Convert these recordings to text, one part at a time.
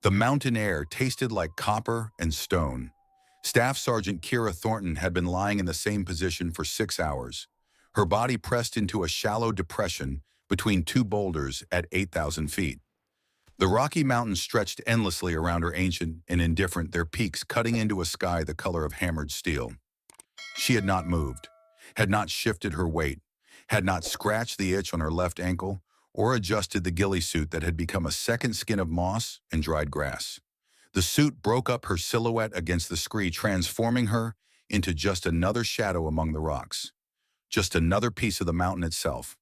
The mountain air tasted like copper and stone. Staff Sergeant Kira Thornton had been lying in the same position for 6 hours, her body pressed into a shallow depression between two boulders at 8,000 feet. The Rocky Mountains stretched endlessly around her, ancient and indifferent, their peaks cutting into a sky the color of hammered steel. She had not moved, had not shifted her weight, had not scratched the itch on her left ankle, or adjusted the ghillie suit that had become a second skin of moss and dried grass. The suit broke up her silhouette against the scree, transforming her into just another shadow among the rocks, just another piece of the mountain itself.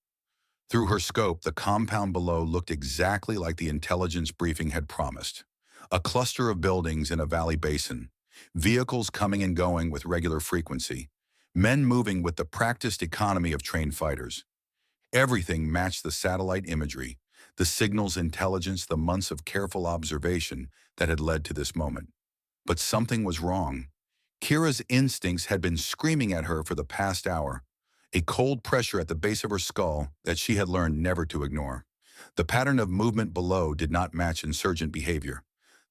Through her scope, the compound below looked exactly like the intelligence briefing had promised. A cluster of buildings in a valley basin, vehicles coming and going with regular frequency, men moving with the practiced economy of trained fighters. Everything matched the satellite imagery, the signals, intelligence, the months of careful observation that had led to this moment. But something was wrong. Kira's instincts had been screaming at her for the past hour, a cold pressure at the base of her skull that she had learned never to ignore. The pattern of movement below did not match insurgent behavior.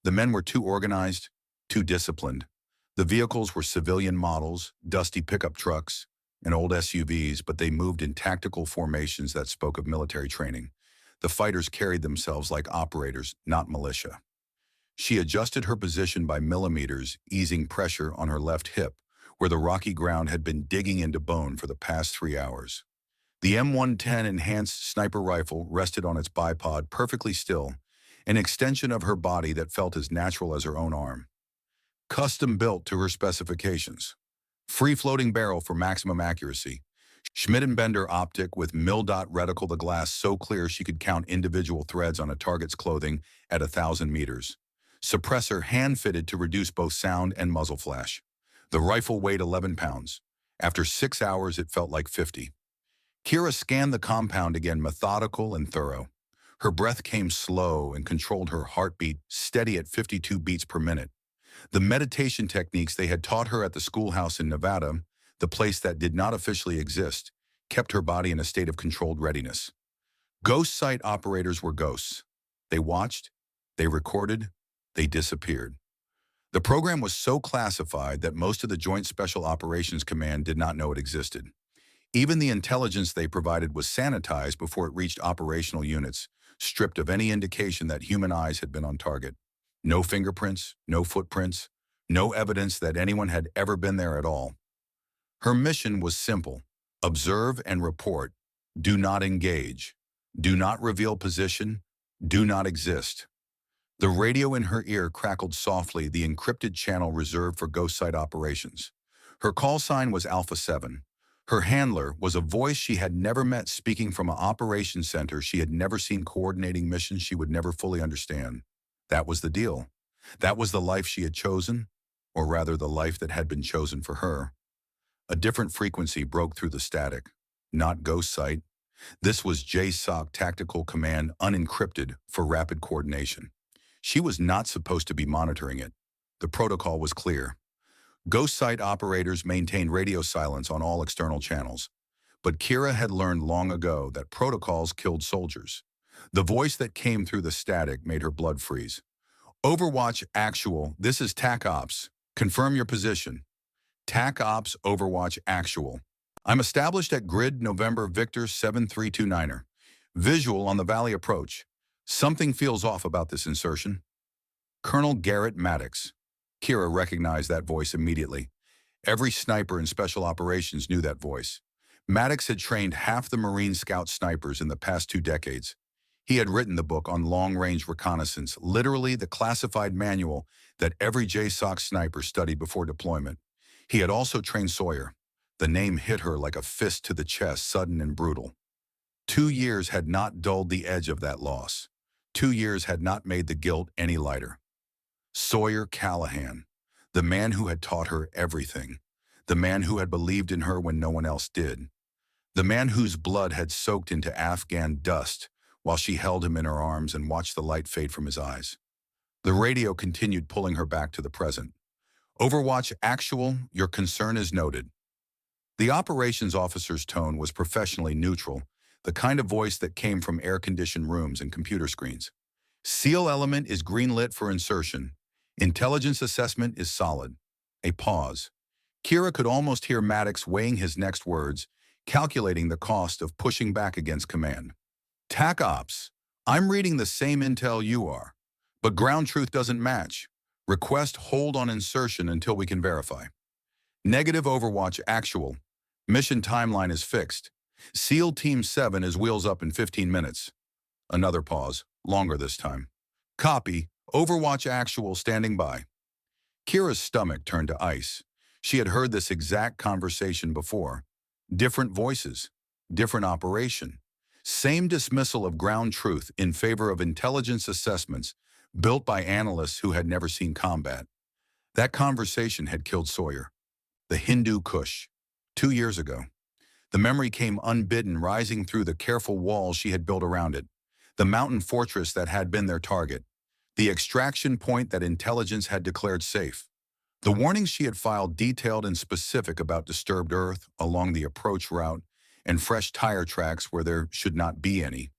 The men were too organized, too disciplined. The vehicles were civilian models, dusty pickup trucks, and old SUVs, but they moved in tactical formations that spoke of military training. The fighters carried themselves like operators, not militia. She adjusted her position by millimeters, easing pressure on her left hip, where the rocky ground had been digging into bone for the past 3 hours. The M110 enhanced sniper rifle rested on its bipod perfectly still, an extension of her body that felt as natural as her own arm. Custom built to her specifications. Free-floating barrel for maximum accuracy. Schmidt-Bender optic with mil-dot reticle, the glass so clear she could count individual threads on a target's clothing at 1,000 meters. Suppressor hand-fitted to reduce both sound and muzzle flash. The rifle weighed 11 pounds. After 6 hours, it felt like 50. Kira scanned the compound again, methodical and thorough. Her breath came slow and controlled her heartbeat, steady at 52 beats per minute. The meditation techniques they had taught her at the schoolhouse in Nevada, the place that did not officially exist, kept her body in a state of controlled readiness. Ghost site operators were ghosts. They watched, they recorded, they disappeared. The program was so classified that most of the Joint Special Operations Command did not know it existed. Even the intelligence they provided was sanitized before it reached operational units, stripped of any indication that human eyes had been on target. No fingerprints, no footprints, no evidence that anyone had ever been there at all. Her mission was simple: observe and report. Do not engage. Do not reveal position. Do not exist. The radio in her ear crackled softly, the encrypted channel reserved for ghost site operations. Her call sign was Alpha 7. Her handler was a voice she had never met, speaking from an operations center she had never seen, coordinating missions she would never fully understand. That was the deal. That was the life she had chosen, or rather the life that had been chosen for her. A different frequency broke through the static. Not ghost site. This was JSOC Tactical Command, unencrypted for rapid coordination. She was not supposed to be monitoring it. The protocol was clear. Ghost site operators maintained radio silence on all external channels. But Kira had learned long ago that protocols killed soldiers. The voice that came through the static made her blood freeze. Overwatch actual, this is TAC Ops. Confirm your position. TAC Ops Overwatch actual. I'm established at grid November Victor 7329er. Visual on the valley approach. Something feels off about this insertion. Colonel Garrett Maddox. Kira recognized that voice immediately. Every sniper in special operations knew that voice. Maddox had trained half the Marine Scout snipers in the past 2 decades. He had written the book on long-range reconnaissance, literally the classified manual that every JSOC sniper studied before deployment. He had also trained Sawyer. The name hit her like a fist to the chest, sudden and brutal. 2 years had not dulled the edge of that loss. 2 years had not made the guilt any lighter. Sawyer Callahan, the man who had taught her everything, the man who had believed in her when no one else did, the man whose blood had soaked into Afghan dust while she held him in her arms and watched the light fade from his eyes. The radio continued, pulling her back to the present. Overwatch actual, your concern is noted. The operations officer's tone was professionally neutral, the kind of voice that came from air-conditioned rooms and computer screens. Seal element is greenlit for insertion. Intelligence assessment is solid. A pause. Kira could almost hear Maddox weighing his next words, calculating the cost of pushing back against command. TAC Ops. I'm reading the same intel you are, but ground truth doesn't match. Request hold on insertion until we can verify. Negative Overwatch actual. Mission timeline is fixed. SEAL Team 7 is wheels up in 15 minutes. Another pause, longer this time. Copy. Overwatch actual standing by. Kira's stomach turned to ice. She had heard this exact conversation before. Different voices, different operation. Same dismissal of ground truth in favor of intelligence assessments built by analysts who had never seen combat. That conversation had killed Sawyer. The Hindu Kush. 2 years ago. The memory came unbidden, rising through the careful walls she had built around it. The mountain fortress that had been their target. The extraction point that intelligence had declared safe. The warnings she had filed detailed and specific about disturbed earth along the approach route and fresh tire tracks where there should not be any.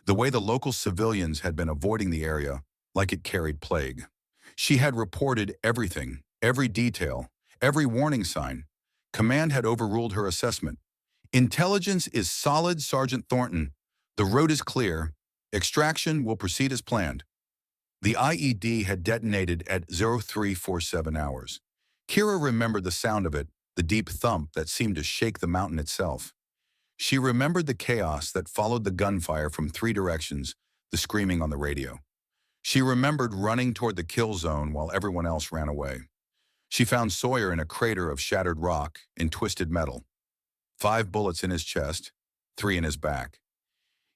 The way the local civilians had been avoiding the area like it carried plague. She had reported everything, every detail, every warning sign. Command had overruled her assessment. Intelligence is solid, Sergeant Thornton. The road is clear. Extraction will proceed as planned. The IED had detonated at 0347 hours. Kira remembered the sound of it, the deep thump that seemed to shake the mountain itself. She remembered the chaos that followed the gunfire from 3 directions, the screaming on the radio. She remembered running toward the kill zone while everyone else ran away. She found Sawyer in a crater of shattered rock and twisted metal. 5 bullets in his chest, 3 in his back.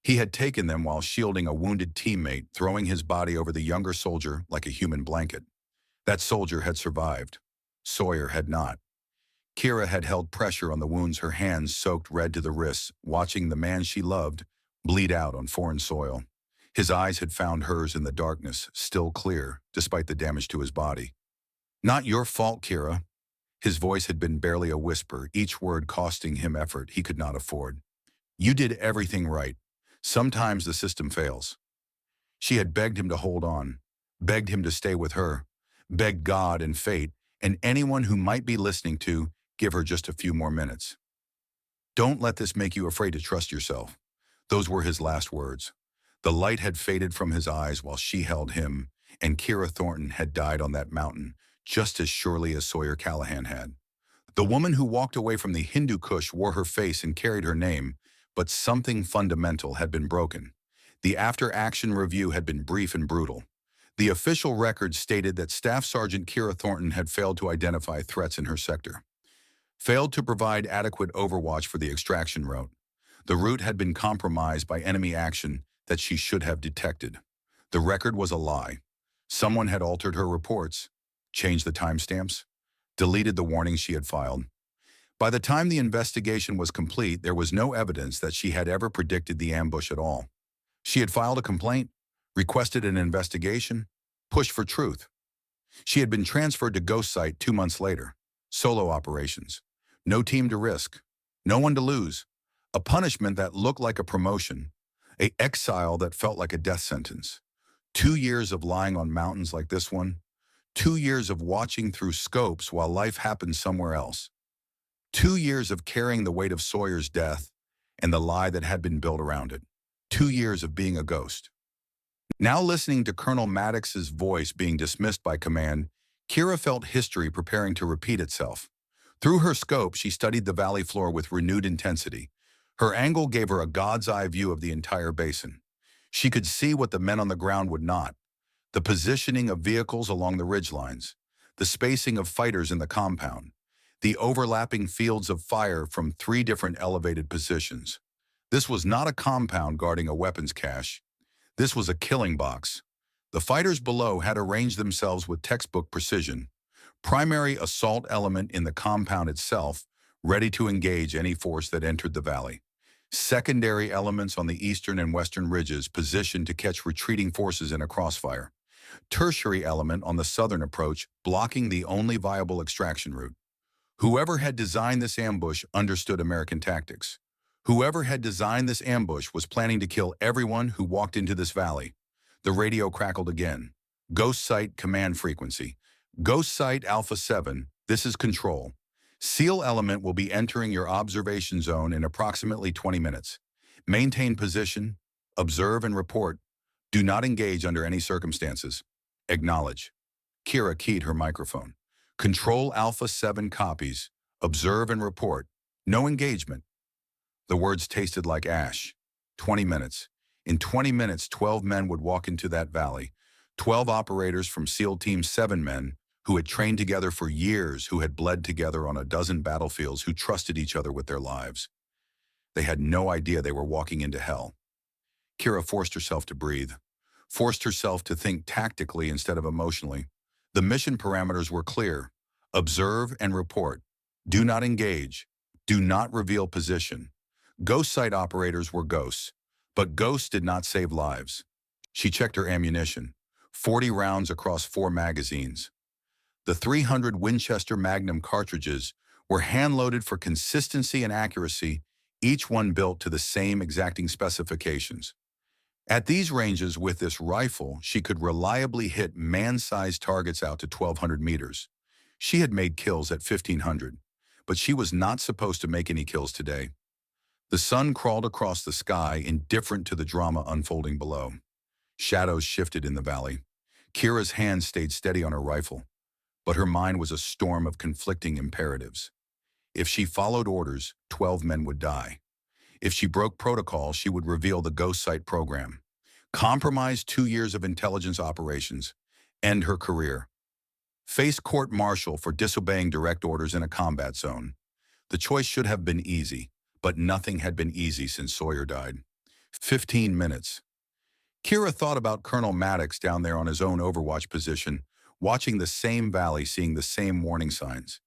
He had taken them while shielding a wounded teammate, throwing his body over the younger soldier like a human blanket. That soldier had survived. Sawyer had not. Kira had held pressure on the wounds, her hands soaked red to the wrists, watching the man she loved bleed out on foreign soil. His eyes had found hers in the darkness, still clear, despite the damage to his body. Not your fault, Kira. His voice had been barely a whisper, each word costing him effort he could not afford. You did everything right. Sometimes the system fails. She had begged him to hold on, begged him to stay with her, begged God and fate and anyone who might be listening to give her just a few more minutes. Don't let this make you afraid to trust yourself. Those were his last words. The light had faded from his eyes while she held him, and Kira Thornton had died on that mountain just as surely as Sawyer Callahan had. The woman who walked away from the Hindu Kush wore her face and carried her name, but something fundamental had been broken. The after-action review had been brief and brutal. The official record stated that Staff Sergeant Kira Thornton had failed to identify threats in her sector, failed to provide adequate overwatch for the extraction route. The route had been compromised by enemy action that she should have detected. The record was a lie. Someone had altered her reports, changed the timestamps, deleted the warnings she had filed. By the time the investigation was complete, there was no evidence that she had ever predicted the ambush at all. She had filed a complaint, requested an investigation, pushed for truth. She had been transferred to Ghost Site 2 months later. Solo operations. No team to risk. No one to lose. A punishment that looked like a promotion. An exile that felt like a death sentence. 2 years of lying on mountains like this one. 2 years of watching through scopes while life happened somewhere else. 2 years of carrying the weight of Sawyer's death and the lie that had been built around it. 2 years of being a ghost. Now listening to Colonel Maddox's voice being dismissed by command, Kira felt history preparing to repeat itself. Through her scope, she studied the valley floor with renewed intensity. Her angle gave her a god's eye view of the entire basin. She could see what the men on the ground would not. The positioning of vehicles along the ridgelines, the spacing of fighters in the compound, the overlapping fields of fire from 3 different elevated positions. This was not a compound guarding a weapons cache. This was a killing box. The fighters below had arranged themselves with textbook precision. Primary assault element in the compound itself, ready to engage any force that entered the valley. Secondary elements on the eastern and western ridges positioned to catch retreating forces in a crossfire. Tertiary element on the southern approach, blocking the only viable extraction route. Whoever had designed this ambush understood American tactics. Whoever had designed this ambush was planning to kill everyone who walked into this valley. The radio crackled again. Ghost Site command frequency. Ghost Site Alpha 7, this is control. SEAL element will be entering your observation zone in approximately 20 minutes. Maintain position, observe and report. Do not engage under any circumstances. Acknowledge. Kira keyed her microphone. Control Alpha 7 copies. Observe and report. No engagement. The words tasted like ash. 20 minutes. In 20 minutes, 12 men would walk into that valley. 12 operators from SEAL Team 7 men who had trained together for years, who had bled together on a dozen battlefields, who trusted each other with their lives. They had no idea they were walking into hell. Kira forced herself to breathe, forced herself to think tactically instead of emotionally. The mission parameters were clear. Observe and report. Do not engage. Do not reveal position. Ghost site operators were ghosts, but ghosts did not save lives. She checked her ammunition. 40 rounds across 4 magazines. The 300 Winchester Magnum cartridges were hand-loaded for consistency and accuracy, each one built to the same exacting specifications. At these ranges with this rifle, she could reliably hit man-sized targets out to 1,200 meters. She had made kills at 1,500, but she was not supposed to make any kills today. The sun crawled across the sky, indifferent to the drama unfolding below. Shadows shifted in the valley. Kira's hand stayed steady on her rifle, but her mind was a storm of conflicting imperatives. If she followed orders, 12 men would die. If she broke protocol, she would reveal the ghost site program, compromise 2 years of intelligence operations, end her career, face court-martial for disobeying direct orders in a combat zone. The choice should have been easy, but nothing had been easy since Sawyer died. 15 minutes. Kira thought about Colonel Maddox down there on his own overwatch position, watching the same valley, seeing the same warning signs.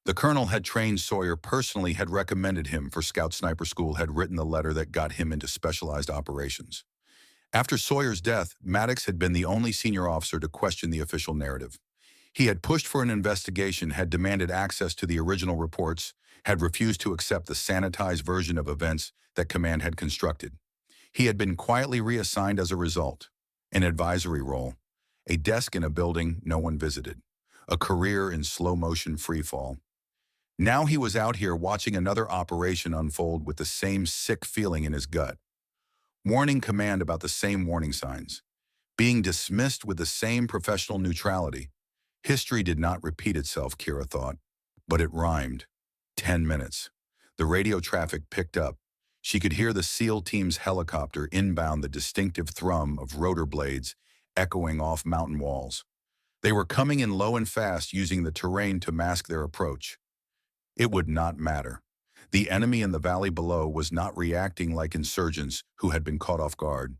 The colonel had trained Sawyer personally, had recommended him for Scout Sniper School, had written the letter that got him into specialized operations. After Sawyer's death, Maddox had been the only senior officer to question the official narrative. He had pushed for an investigation, had demanded access to the original reports, had refused to accept the sanitized version of events that command had constructed. He had been quietly reassigned as a result. An advisory role, a desk in a building no one visited, a career in slow-motion freefall. Now he was out here watching another operation unfold with the same sick feeling in his gut. Warning command about the same warning signs. Being dismissed with the same professional neutrality. History did not repeat itself, Kira thought, but it rhymed. 10 minutes. The radio traffic picked up. She could hear the SEAL team's helicopter inbound, the distinctive thrum of rotor blades echoing off mountain walls. They were coming in low and fast, using the terrain to mask their approach. It would not matter. The enemy in the valley below was not reacting like insurgents who had been caught off guard.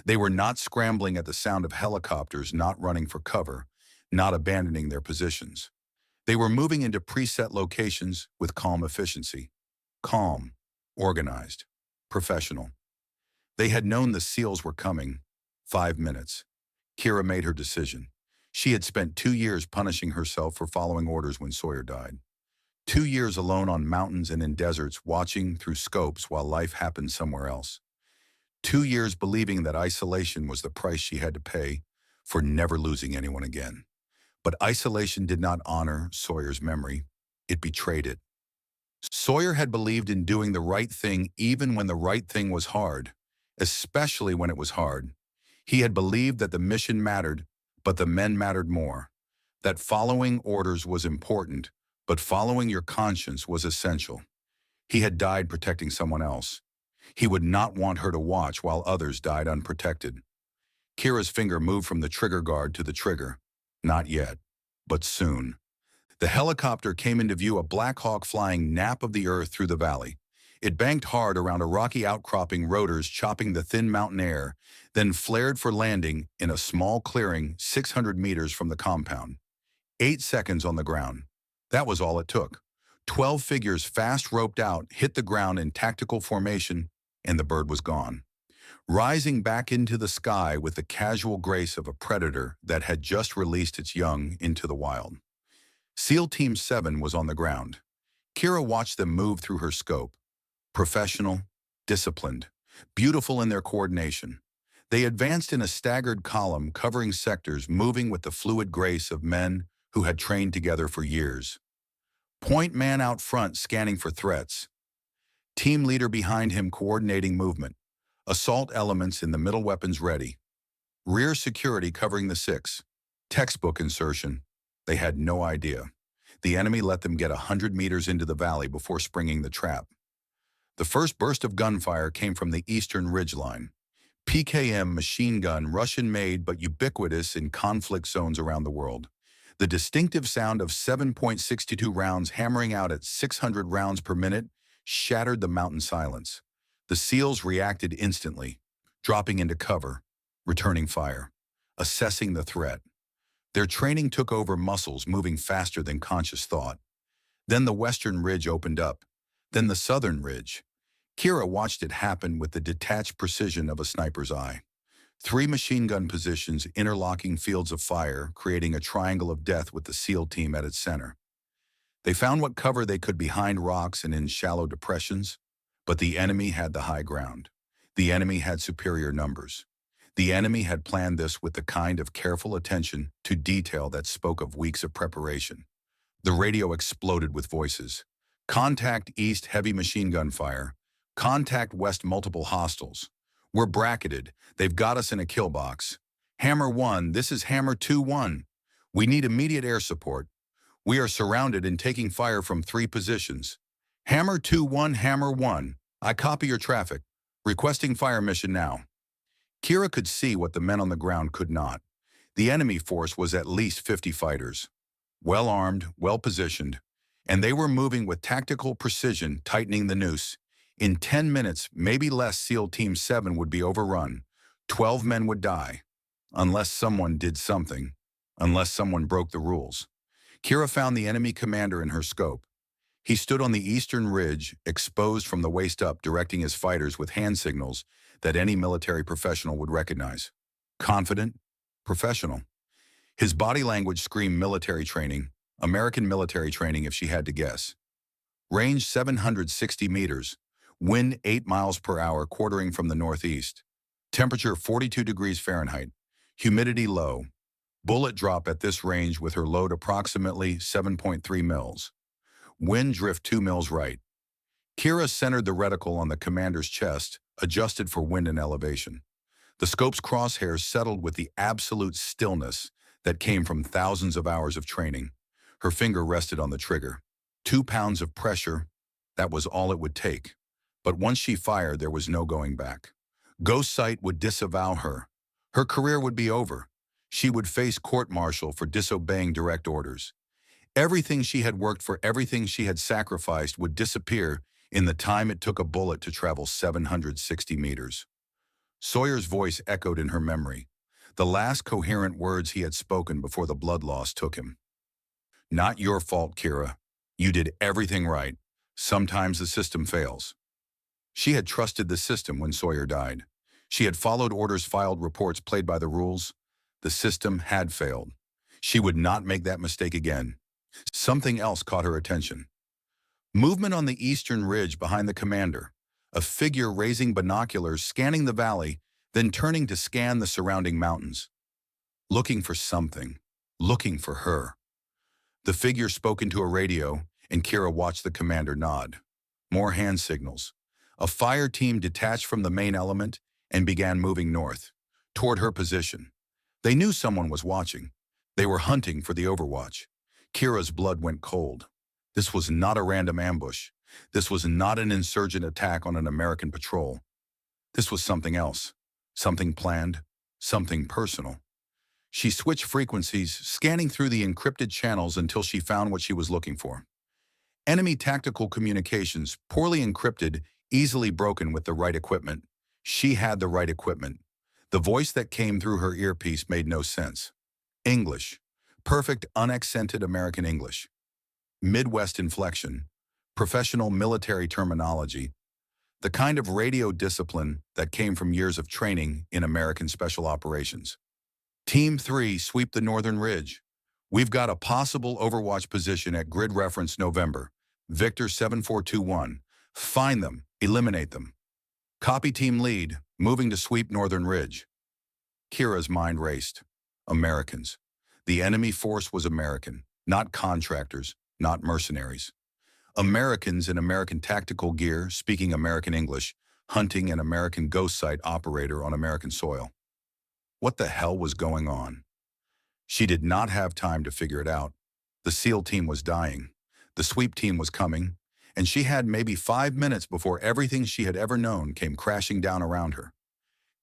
They were not scrambling at the sound of helicopters, not running for cover, not abandoning their positions. They were moving into preset locations with calm efficiency. Calm, organized, professional. They had known the SEALs were coming. 5 minutes. Kira made her decision. She had spent 2 years punishing herself for following orders when Sawyer died. 2 years alone on mountains and in deserts, watching through scopes while life happened somewhere else. 2 years believing that isolation was the price she had to pay for never losing anyone again. But isolation did not honor Sawyer's memory. It betrayed it. Sawyer had believed in doing the right thing even when the right thing was hard, especially when it was hard. He had believed that the mission mattered, but the men mattered more. That following orders was important, but following your conscience was essential. He had died protecting someone else. He would not want her to watch while others died unprotected. Kira's finger moved from the trigger guard to the trigger. Not yet, but soon. The helicopter came into view, a Black Hawk flying nap of the earth through the valley. It banked hard around a rocky outcropping, rotors chopping the thin mountain air, then flared for landing in a small clearing 600 meters from the compound. 8 seconds on the ground. That was all it took. 12 figures fast roped out, hit the ground in tactical formation, and the bird was gone. Rising back into the sky with the casual grace of a predator that had just released its young into the wild. SEAL Team 7 was on the ground. Kira watched them move through her scope. Professional, disciplined, beautiful in their coordination. They advanced in a staggered column covering sectors, moving with the fluid grace of men who had trained together for years. Point man out front scanning for threats. Team leader behind him coordinating movement. Assault elements in the middle, weapons ready. Rear security covering the six. Textbook insertion. They had no idea. The enemy let them get 100 meters into the valley before springing the trap. The first burst of gunfire came from the eastern ridgeline. PKM machine gun, Russian-made but ubiquitous in conflict zones around the world. The distinctive sound of 7.62 rounds hammering out at 600 rounds per minute shattered the mountain silence. The SEALs reacted instantly, dropping into cover, returning fire, assessing the threat. Their training took over muscles moving faster than conscious thought. Then the western ridge opened up, then the southern ridge. Kira watched it happen with the detached precision of a sniper's eye. 3 machine gun positions interlocking fields of fire, creating a triangle of death with the SEAL team at its center. They found what cover they could behind rocks and in shallow depressions, but the enemy had the high ground. The enemy had superior numbers. The enemy had planned this with the kind of careful attention to detail that spoke of weeks of preparation. The radio exploded with voices. Contact east, heavy machine gun fire. Contact west, multiple hostiles. We're bracketed. They've got us in a kill box. Hammer 1, this is Hammer 2-1. We need immediate air support. We are surrounded and taking fire from 3 positions. Hammer 2-1, Hammer 1. I copy your traffic. Requesting fire mission now. Kira could see what the men on the ground could not. The enemy force was at least 50 fighters. Well-armed, well-positioned, and they were moving with tactical precision, tightening the noose. In 10 minutes, maybe less, SEAL Team 7 would be overrun. 12 men would die. Unless someone did something. Unless someone broke the rules. Kira found the enemy commander in her scope. He stood on the eastern ridge, exposed from the waist up, directing his fighters with hand signals that any military professional would recognize. Confident, professional. His body language screamed military training, American military training if she had to guess. Range 760 meters. Wind 8 miles per hour, quartering from the northeast. Temperature 42 degrees Fahrenheit. Humidity low. Bullet drop at this range with her load approximately 7.3 mils. Wind drift 2 mils right. Kira centered the reticle on the commander's chest, adjusted for wind and elevation. The scope's crosshairs settled with the absolute stillness that came from thousands of hours of training. Her finger rested on the trigger. 2 pounds of pressure, that was all it would take. But once she fired, there was no going back. Ghost Sight would disavow her. Her career would be over. She would face court-martial for disobeying direct orders. Everything she had worked for, everything she had sacrificed would disappear in the time it took a bullet to travel 760 meters. Sawyer's voice echoed in her memory, the last coherent words he had spoken before the blood loss took him. Not your fault, Kira. You did everything right. Sometimes the system fails. She had trusted the system when Sawyer died. She had followed orders, filed reports, played by the rules. The system had failed. She would not make that mistake again. Something else caught her attention. Movement on the eastern ridge behind the commander. A figure raising binoculars, scanning the valley, then turning to scan the surrounding mountains. Looking for something. Looking for her. The figure spoke into a radio, and Kira watched the commander nod. More hand signals. A fire team detached from the main element and began moving north, toward her position. They knew someone was watching. They were hunting for the overwatch. Kira's blood went cold. This was not a random ambush. This was not an insurgent attack on an American patrol. This was something else. Something planned. Something personal. She switched frequencies, scanning through the encrypted channels until she found what she was looking for. Enemy tactical communications, poorly encrypted, easily broken with the right equipment. She had the right equipment. The voice that came through her earpiece made no sense. English. Perfect, unaccented American English. Midwest inflection. Professional military terminology. The kind of radio discipline that came from years of training in American Special Operations. Team 3, sweep the northern ridge. We've got a possible overwatch position at grid reference November. Victor 7421. Find them. Eliminate them. Copy team lead, moving to sweep northern ridge. Kira's mind raced. Americans. The enemy force was American, not contractors, not mercenaries. Americans in American tactical gear, speaking American English, hunting an American ghost site operator on American soil. What the hell was going on? She did not have time to figure it out. The SEAL team was dying. The sweep team was coming, and she had maybe 5 minutes before everything she had ever known came crashing down around her.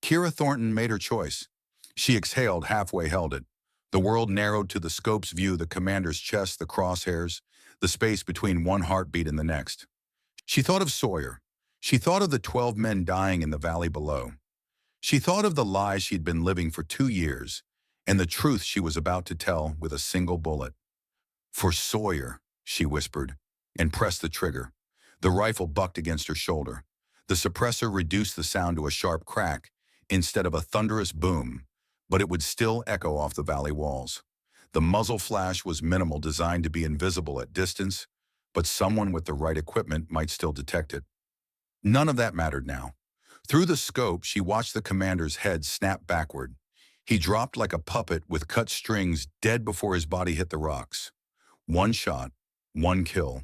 Kira Thornton made her choice. She exhaled, halfway held it. The world narrowed to the scope's view, the commander's chest, the crosshairs, the space between one heartbeat and the next. She thought of Sawyer. She thought of the 12 men dying in the valley below. She thought of the lies she'd been living for 2 years, and the truth she was about to tell with a single bullet. For Sawyer, she whispered, and pressed the trigger. The rifle bucked against her shoulder. The suppressor reduced the sound to a sharp crack instead of a thunderous boom, but it would still echo off the valley walls. The muzzle flash was minimal, designed to be invisible at distance, but someone with the right equipment might still detect it. None of that mattered now. Through the scope, she watched the commander's head snap backward. He dropped like a puppet with cut strings, dead before his body hit the rocks. One shot, one kill.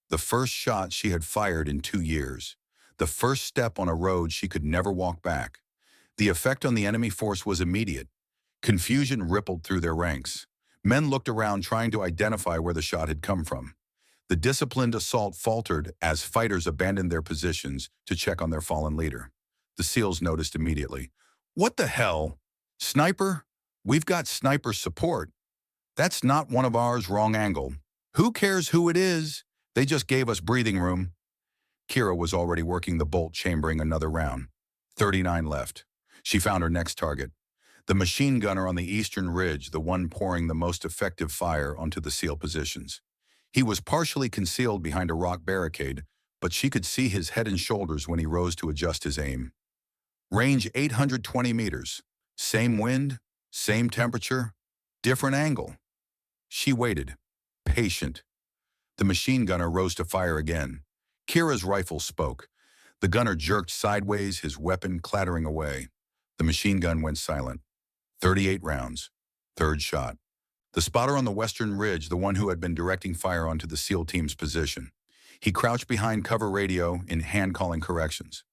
The first shot she had fired in 2 years. The first step on a road she could never walk back. The effect on the enemy force was immediate. Confusion rippled through their ranks. Men looked around, trying to identify where the shot had come from. The disciplined assault faltered as fighters abandoned their positions to check on their fallen leader. The SEALs noticed immediately. "What the hell? Sniper? We've got sniper support. That's not one of ours, wrong angle. Who cares who it is? They just gave us breathing room." Kira was already working the bolt, chambering another round. 39 left. She found her next target. The machine gunner on the eastern ridge, the one pouring the most effective fire onto the SEAL positions. He was partially concealed behind a rock barricade, but she could see his head and shoulders when he rose to adjust his aim. Range 820 meters. Same wind, same temperature, different angle. She waited, patient. The machine gunner rose to fire again. Kira's rifle spoke. The gunner jerked sideways, his weapon clattering away. The machine gun went silent. 38 rounds. Third shot. The spotter on the western ridge, the one who had been directing fire onto the SEAL team's position. He crouched behind cover radio in hand-calling corrections.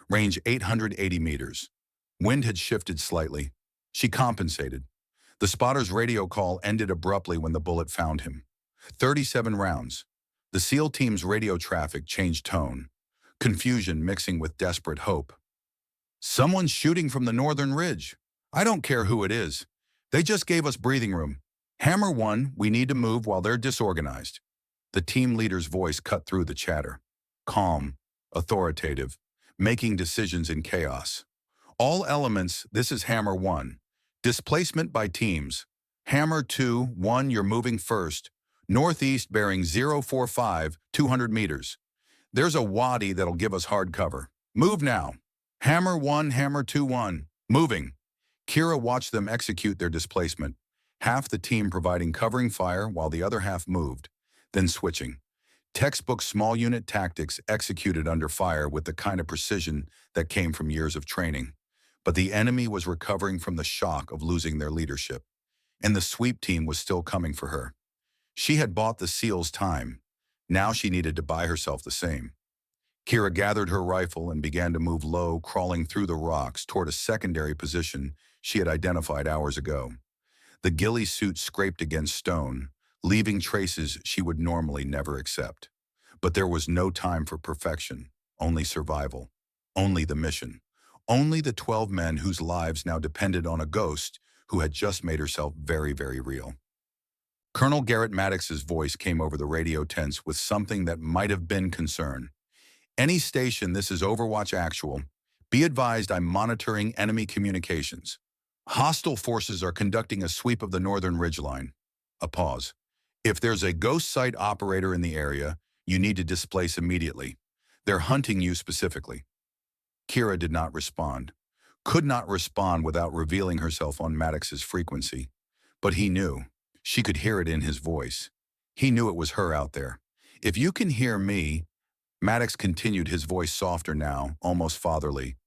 Range 880 meters. Wind had shifted slightly. She compensated. The spotter's radio call ended abruptly when the bullet found him. 37 rounds. The SEAL team's radio traffic changed tone. Confusion mixing with desperate hope. "Someone's shooting from the northern ridge. I don't care who it is. They just gave us breathing room. Hammer 1, we need to move while they're disorganized." The team leader's voice cut through the chatter. Calm, authoritative, making decisions in chaos. "All elements, this is Hammer 1. Displacement by teams. Hammer 2, 1, you're moving first. Northeast bearing 045, 200 meters. There's a wadi that'll give us hard cover. Move now. Hammer 1, Hammer 2, 1. Moving." Kira watched them execute their displacement. Half the team providing covering fire while the other half moved, then switching. Textbook small unit tactics executed under fire with the kind of precision that came from years of training. But the enemy was recovering from the shock of losing their leadership, and the sweep team was still coming for her. She had bought the SEALs time. Now she needed to buy herself the same. Kira gathered her rifle and began to move low, crawling through the rocks toward a secondary position she had identified hours ago. The ghillie suit scraped against stone, leaving traces she would normally never accept. But there was no time for perfection, only survival, only the mission, only the 12 men whose lives now depended on a ghost who had just made herself very, very real. Colonel Garrett Maddox's voice came over the radio tense with something that might have been concern. "Any station, this is Overwatch Actual. Be advised I'm monitoring enemy communications. Hostile forces are conducting a sweep of the northern ridgeline." A pause. "If there's a ghost site operator in the area, you need to displace immediately. They're hunting you specifically." Kira did not respond. Could not respond without revealing herself on Maddox's frequency. But he knew. She could hear it in his voice. He knew it was her out there. "If you can hear me," Maddox continued, his voice softer now, almost fatherly,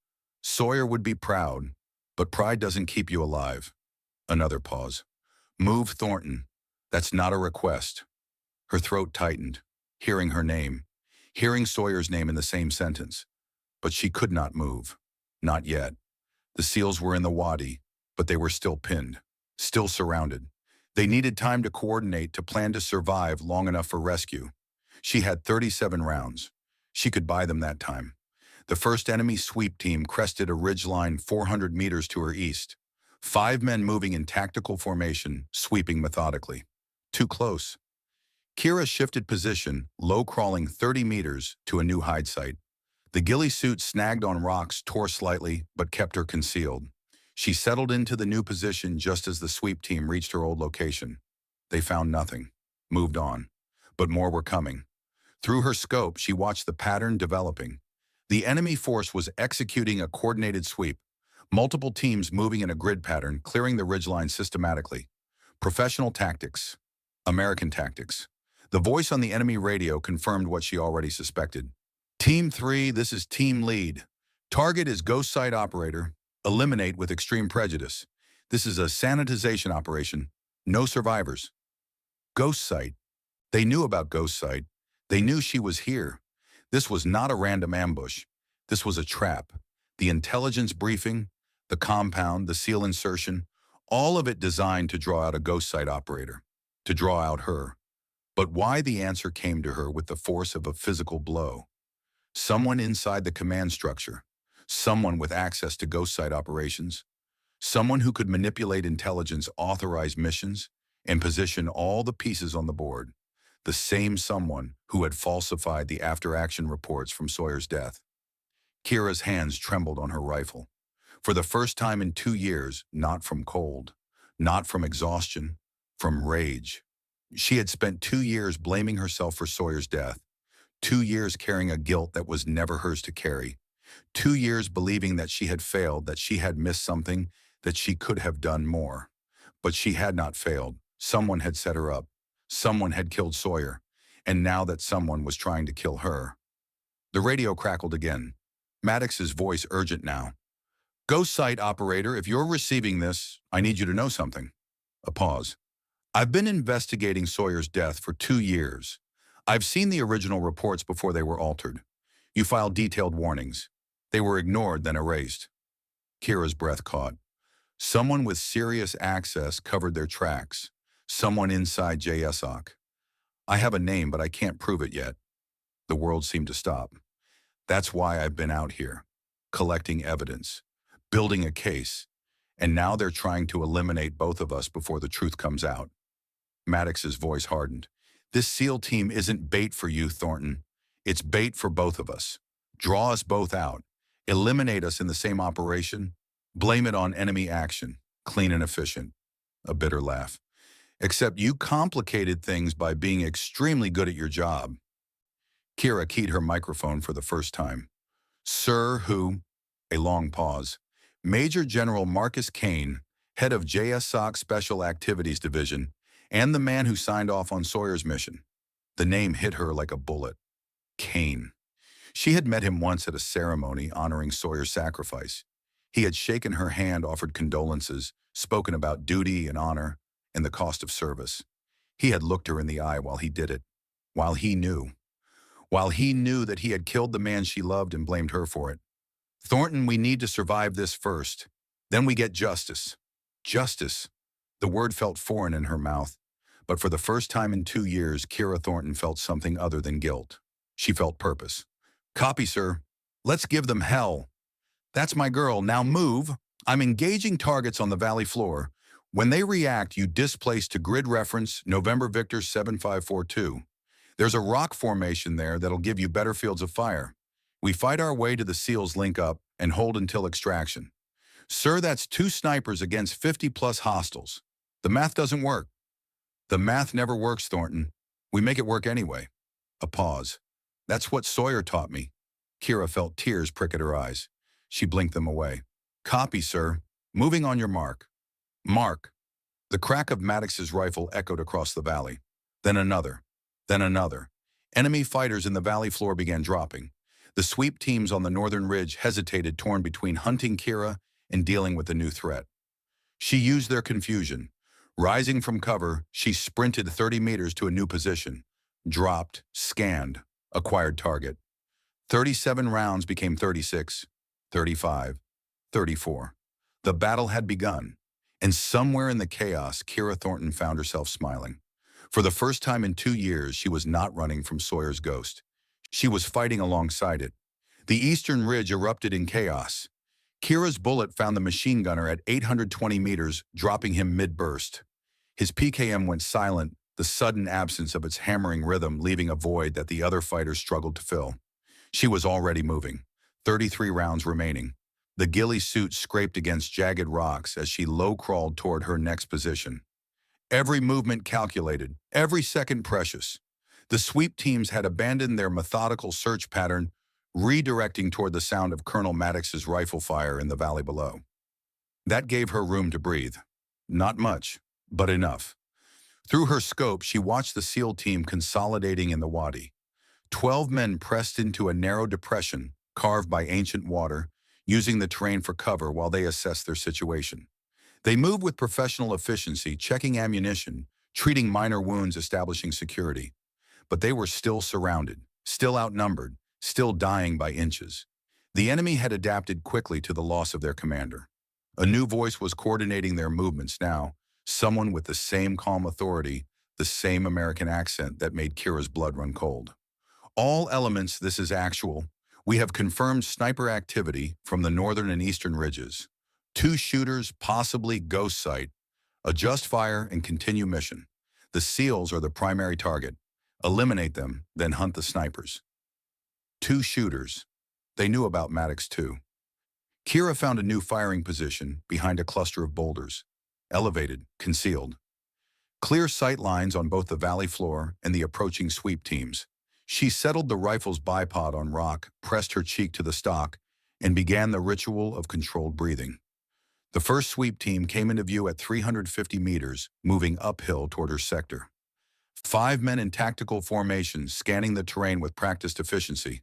"Sawyer would be proud. But pride doesn't keep you alive. Another pause. Move, Thornton. That's not a request. Her throat tightened, hearing her name, hearing Sawyer's name in the same sentence. But she could not move. Not yet. The SEALs were in the wadi, but they were still pinned, still surrounded. They needed time to coordinate, to plan to survive long enough for rescue. She had 37 rounds. She could buy them that time. The first enemy sweep team crested a ridgeline 400 meters to her east. 5 men moving in tactical formation, sweeping methodically. Too close. Kira shifted position, low-crawling 30 meters to a new hide site. The ghillie suit snagged on rocks, tore slightly, but kept her concealed. She settled into the new position just as the sweep team reached her old location. They found nothing, moved on. But more were coming. Through her scope, she watched the pattern developing. The enemy force was executing a coordinated sweep, multiple teams moving in a grid pattern, clearing the ridgeline systematically. Professional tactics. American tactics. The voice on the enemy radio confirmed what she already suspected. Team 3, this is Team Lead. Target is Ghost Site Operator. Eliminate with extreme prejudice. This is a sanitization operation. No survivors. Ghost Site. They knew about Ghost Site. They knew she was here. This was not a random ambush. This was a trap. The intelligence briefing, the compound, the SEAL insertion, all of it designed to draw out a Ghost Site Operator, to draw out her. But why? The answer came to her with the force of a physical blow. Someone inside the command structure, someone with access to Ghost Site operations, someone who could manipulate intelligence, authorize missions, and position all the pieces on the board. The same someone who had falsified the after-action reports from Sawyer's death. Kira's hands trembled on her rifle. For the first time in 2 years, not from cold, not from exhaustion, from rage. She had spent 2 years blaming herself for Sawyer's death, 2 years carrying a guilt that was never hers to carry, 2 years believing that she had failed, that she had missed something, that she could have done more. But she had not failed. Someone had set her up. Someone had killed Sawyer, and now that someone was trying to kill her. The radio crackled again. Maddox's voice urgent now. Ghost Site Operator, if you're receiving this, I need you to know something. A pause. I've been investigating Sawyer's death for 2 years. I've seen the original reports before they were altered. You filed detailed warnings. They were ignored, then erased. Kira's breath caught. Someone with serious access covered their tracks. Someone inside JSOC. I have a name, but I can't prove it yet. The world seemed to stop. That's why I've been out here, collecting evidence, building a case, and now they're trying to eliminate both of us before the truth comes out. Maddox's voice hardened. This SEAL team isn't bait for you, Thornton. It's bait for both of us. Draw us both out. Eliminate us in the same operation. Blame it on enemy action. Clean and efficient. A bitter laugh. Except you complicated things by being extremely good at your job. Kira keyed her microphone for the first time. Sir, who? A long pause. Major General Marcus Kane, head of JSOC Special Activities Division, and the man who signed off on Sawyer's mission. The name hit her like a bullet. Kane. She had met him once at a ceremony honoring Sawyer's sacrifice. He had shaken her hand, offered condolences, spoken about duty and honor, and the cost of service. He had looked her in the eye while he did it, while he knew that he had killed the man she loved and blamed her for it. Thornton, we need to survive this first. Then we get justice. Justice. The word felt foreign in her mouth, but for the first time in 2 years, Kira Thornton felt something other than guilt. She felt purpose. Copy, sir. Let's give them hell. That's my girl. Now move. I'm engaging targets on the valley floor. When they react, you displace to grid reference November Victor 7542. There's a rock formation there that'll give you better fields of fire. We fight our way to the SEALs link up and hold until extraction. Sir, that's 2 snipers against 50+ hostiles. The math doesn't work. The math never works, Thornton. We make it work anyway. A pause. That's what Sawyer taught me. Kira felt tears prick at her eyes. She blinked them away. Copy, sir. Moving on your mark. Mark. The crack of Maddox's rifle echoed across the valley. Then another. Then another. Enemy fighters in the valley floor began dropping. The sweep teams on the northern ridge hesitated, torn between hunting Kira in dealing with the new threat. She used their confusion. Rising from cover, she sprinted 30 meters to a new position, dropped, scanned, acquired target. 37 rounds became 36, 35, 34. The battle had begun, and somewhere in the chaos, Kira Thornton found herself smiling. For the first time in 2 years, she was not running from Sawyer's ghost. She was fighting alongside it. The eastern ridge erupted in chaos. Kira's bullet found the machine gunner at 820 meters, dropping him mid-burst. His PKM went silent, the sudden absence of its hammering rhythm leaving a void that the other fighters struggled to fill. She was already moving, 33 rounds remaining. The ghillie suit scraped against jagged rocks as she low-crawled toward her next position. Every movement calculated, every second precious. The sweep teams had abandoned their methodical search pattern, redirecting toward the sound of Colonel Maddox's rifle fire in the valley below. That gave her room to breathe. Not much, but enough. Through her scope, she watched the SEAL team consolidating in the wadi. 12 men pressed into a narrow depression, carved by ancient water, using the terrain for cover while they assessed their situation. They moved with professional efficiency, checking ammunition, treating minor wounds, establishing security. But they were still surrounded, still outnumbered, still dying by inches. The enemy had adapted quickly to the loss of their commander. A new voice was coordinating their movements now, someone with the same calm authority, the same American accent that made Kira's blood run cold. All elements, this is actual. We have confirmed sniper activity from the northern and eastern ridges. 2 shooters, possibly ghost sight. Adjust fire and continue mission. The SEALs are the primary target. Eliminate them, then hunt the snipers. 2 shooters. They knew about Maddox too. Kira found a new firing position behind a cluster of boulders. Elevated, concealed. Clear sight lines on both the valley floor and the approaching sweep teams. She settled the rifle's bipod on rock, pressed her cheek to the stock, and began the ritual of controlled breathing. The first sweep team came into view at 350 meters, moving uphill toward her sector. 5 men in tactical formation, scanning the terrain with practiced efficiency.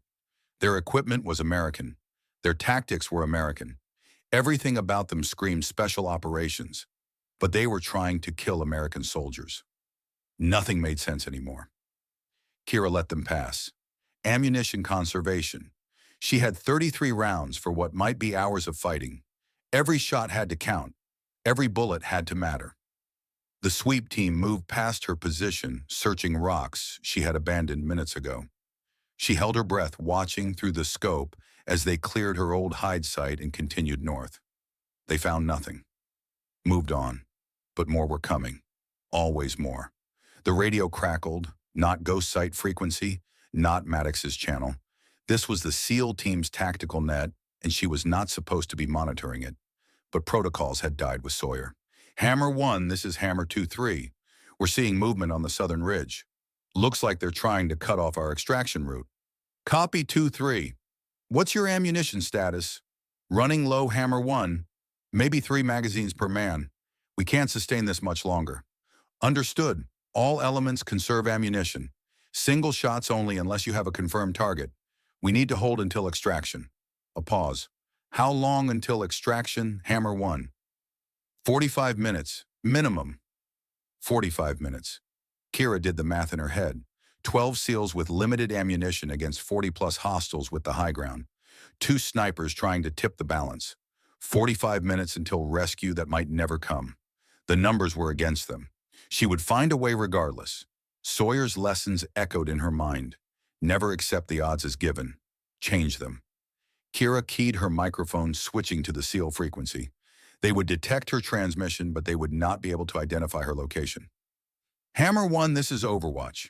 Their equipment was American. Their tactics were American. Everything about them screamed special operations. But they were trying to kill American soldiers. Nothing made sense anymore. Kira let them pass. Ammunition conservation. She had 33 rounds for what might be hours of fighting. Every shot had to count. Every bullet had to matter. The sweep team moved past her position, searching rocks she had abandoned minutes ago. She held her breath, watching through the scope as they cleared her old hide site and continued north. They found nothing. Moved on. But more were coming. Always more. The radio crackled, not ghost site frequency, not Maddox's channel. This was the SEAL team's tactical net, and she was not supposed to be monitoring it. But protocols had died with Sawyer. Hammer 1, this is Hammer 2-3. We're seeing movement on the southern ridge. Looks like they're trying to cut off our extraction route. Copy 2-3. What's your ammunition status? Running low, Hammer 1. Maybe 3 magazines per man. We can't sustain this much longer. Understood. All elements conserve ammunition. Single shots only unless you have a confirmed target. We need to hold until extraction. A pause. How long until extraction, Hammer 1? 45 minutes, minimum. 45 minutes. Kira did the math in her head. 12 SEALs with limited ammunition against 40-plus hostiles with the high ground. 2 snipers trying to tip the balance. 45 minutes until rescue that might never come. The numbers were against them. She would find a way regardless. Sawyer's lessons echoed in her mind. Never accept the odds as given. Change them. Kira keyed her microphone, switching to the SEAL frequency. They would detect her transmission, but they would not be able to identify her location. Hammer 1, this is Overwatch.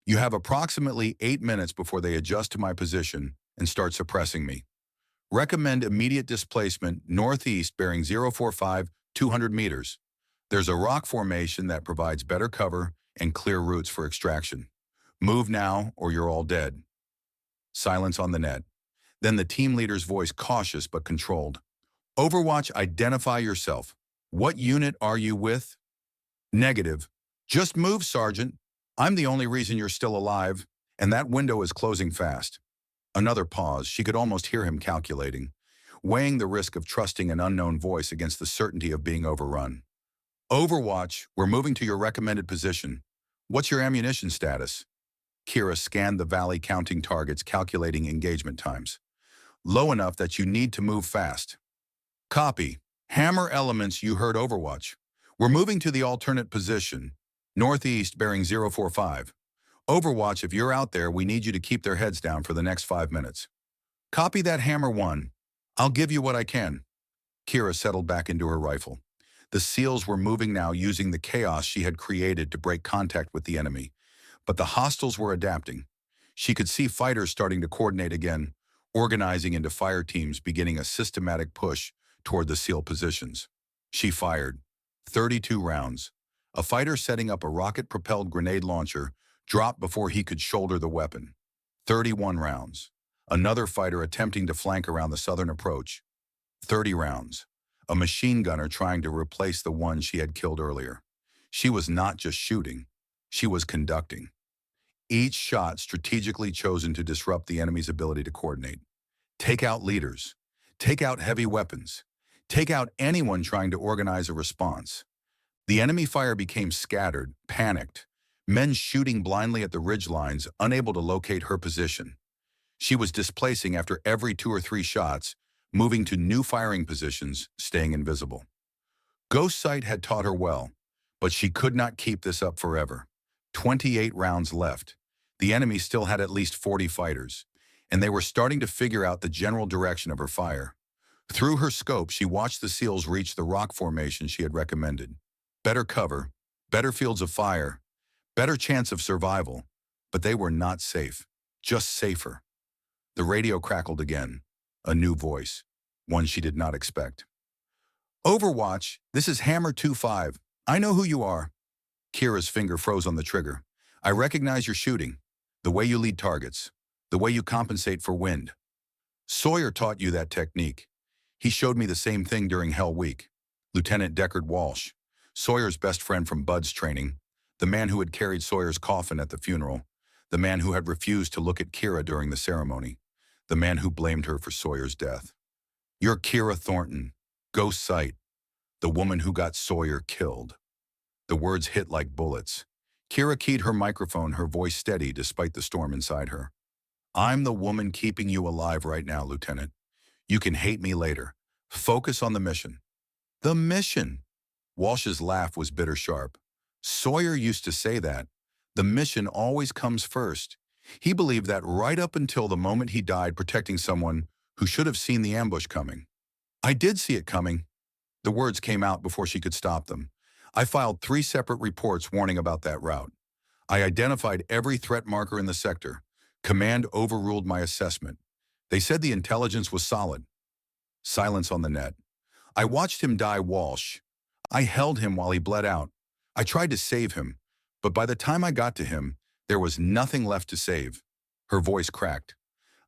You have approximately 8 minutes before they adjust to my position and start suppressing me. Recommend immediate displacement northeast bearing 045, 200 meters. There's a rock formation that provides better cover and clear routes for extraction. Move now or you're all dead. Silence on the net. Then the team leader's voice, cautious but controlled. Overwatch, identify yourself. What unit are you with? Negative. Just move, Sergeant. I'm the only reason you're still alive, and that window is closing fast. Another pause. She could almost hear him calculating. weighing the risk of trusting an unknown voice against the certainty of being overrun. Overwatch, we're moving to your recommended position. What's your ammunition status? Kira scanned the valley, counting targets, calculating engagement times. Low enough that you need to move fast. Copy. Hammer elements, you heard Overwatch. We're moving to the alternate position. Northeast, bearing 045. Overwatch, if you're out there, we need you to keep their heads down for the next 5 minutes. Copy that, Hammer 1. I'll give you what I can. Kira settled back into her rifle. The SEALs were moving now, using the chaos she had created to break contact with the enemy. But the hostiles were adapting. She could see fighters starting to coordinate again, organizing into fire teams, beginning a systematic push toward the SEAL positions. She fired 32 rounds. A fighter setting up a rocket-propelled grenade launcher dropped before he could shoulder the weapon. 31 rounds. Another fighter attempting to flank around the southern approach. 30 rounds. A machine gunner trying to replace the one she had killed earlier. She was not just shooting, she was conducting. Each shot strategically chosen to disrupt the enemy's ability to coordinate. Take out leaders. Take out heavy weapons. Take out anyone trying to organize a response. The enemy fire became scattered, panicked, men shooting blindly at the ridgelines, unable to locate her position. She was displacing after every 2 or 3 shots, moving to new firing positions, staying invisible. Ghost Sight had taught her well, but she could not keep this up forever. 28 rounds left. The enemy still had at least 40 fighters, and they were starting to figure out the general direction of her fire. Through her scope, she watched the SEALs reach the rock formation she had recommended. Better cover, better fields of fire, better chance of survival, but they were not safe, just safer. The radio crackled again, a new voice, one she did not expect. Overwatch, this is Hammer 25. I know who you are. Kira's finger froze on the trigger. I recognize your shooting, the way you lead targets, the way you compensate for wind. Sawyer taught you that technique. He showed me the same thing during Hell Week. Lieutenant Deckard Walsh, Sawyer's best friend from Bud's training, the man who had carried Sawyer's coffin at the funeral, the man who had refused to look at Kira during the ceremony, the man who blamed her for Sawyer's death. You're Kira Thornton, Ghost Sight, the woman who got Sawyer killed. The words hit like bullets. Kira keyed her microphone, her voice steady despite the storm inside her. I'm the woman keeping you alive right now, Lieutenant. You can hate me later. Focus on the mission. The mission! Walsh's laugh was bitter sharp. Sawyer used to say that. The mission always comes first. He believed that right up until the moment he died protecting someone who should have seen the ambush coming. I did see it coming. The words came out before she could stop them. I filed 3 separate reports warning about that route. I identified every threat marker in the sector. Command overruled my assessment. They said the intelligence was solid. Silence on the net. I watched him die, Walsh. I held him while he bled out. I tried to save him, but by the time I got to him, there was nothing left to save. Her voice cracked.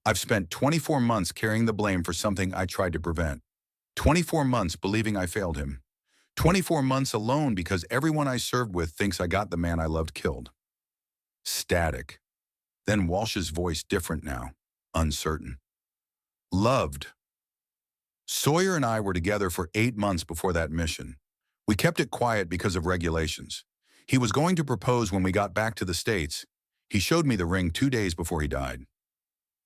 I've spent 24 months carrying the blame for something I tried to prevent. 24 months believing I failed him. 24 months alone because everyone I served with thinks I got the man I loved killed. Static. Then Walsh's voice different now, uncertain. Loved. Sawyer and I were together for 8 months before that mission. We kept it quiet because of regulations. He was going to propose when we got back to the States. He showed me the ring 2 days before he died.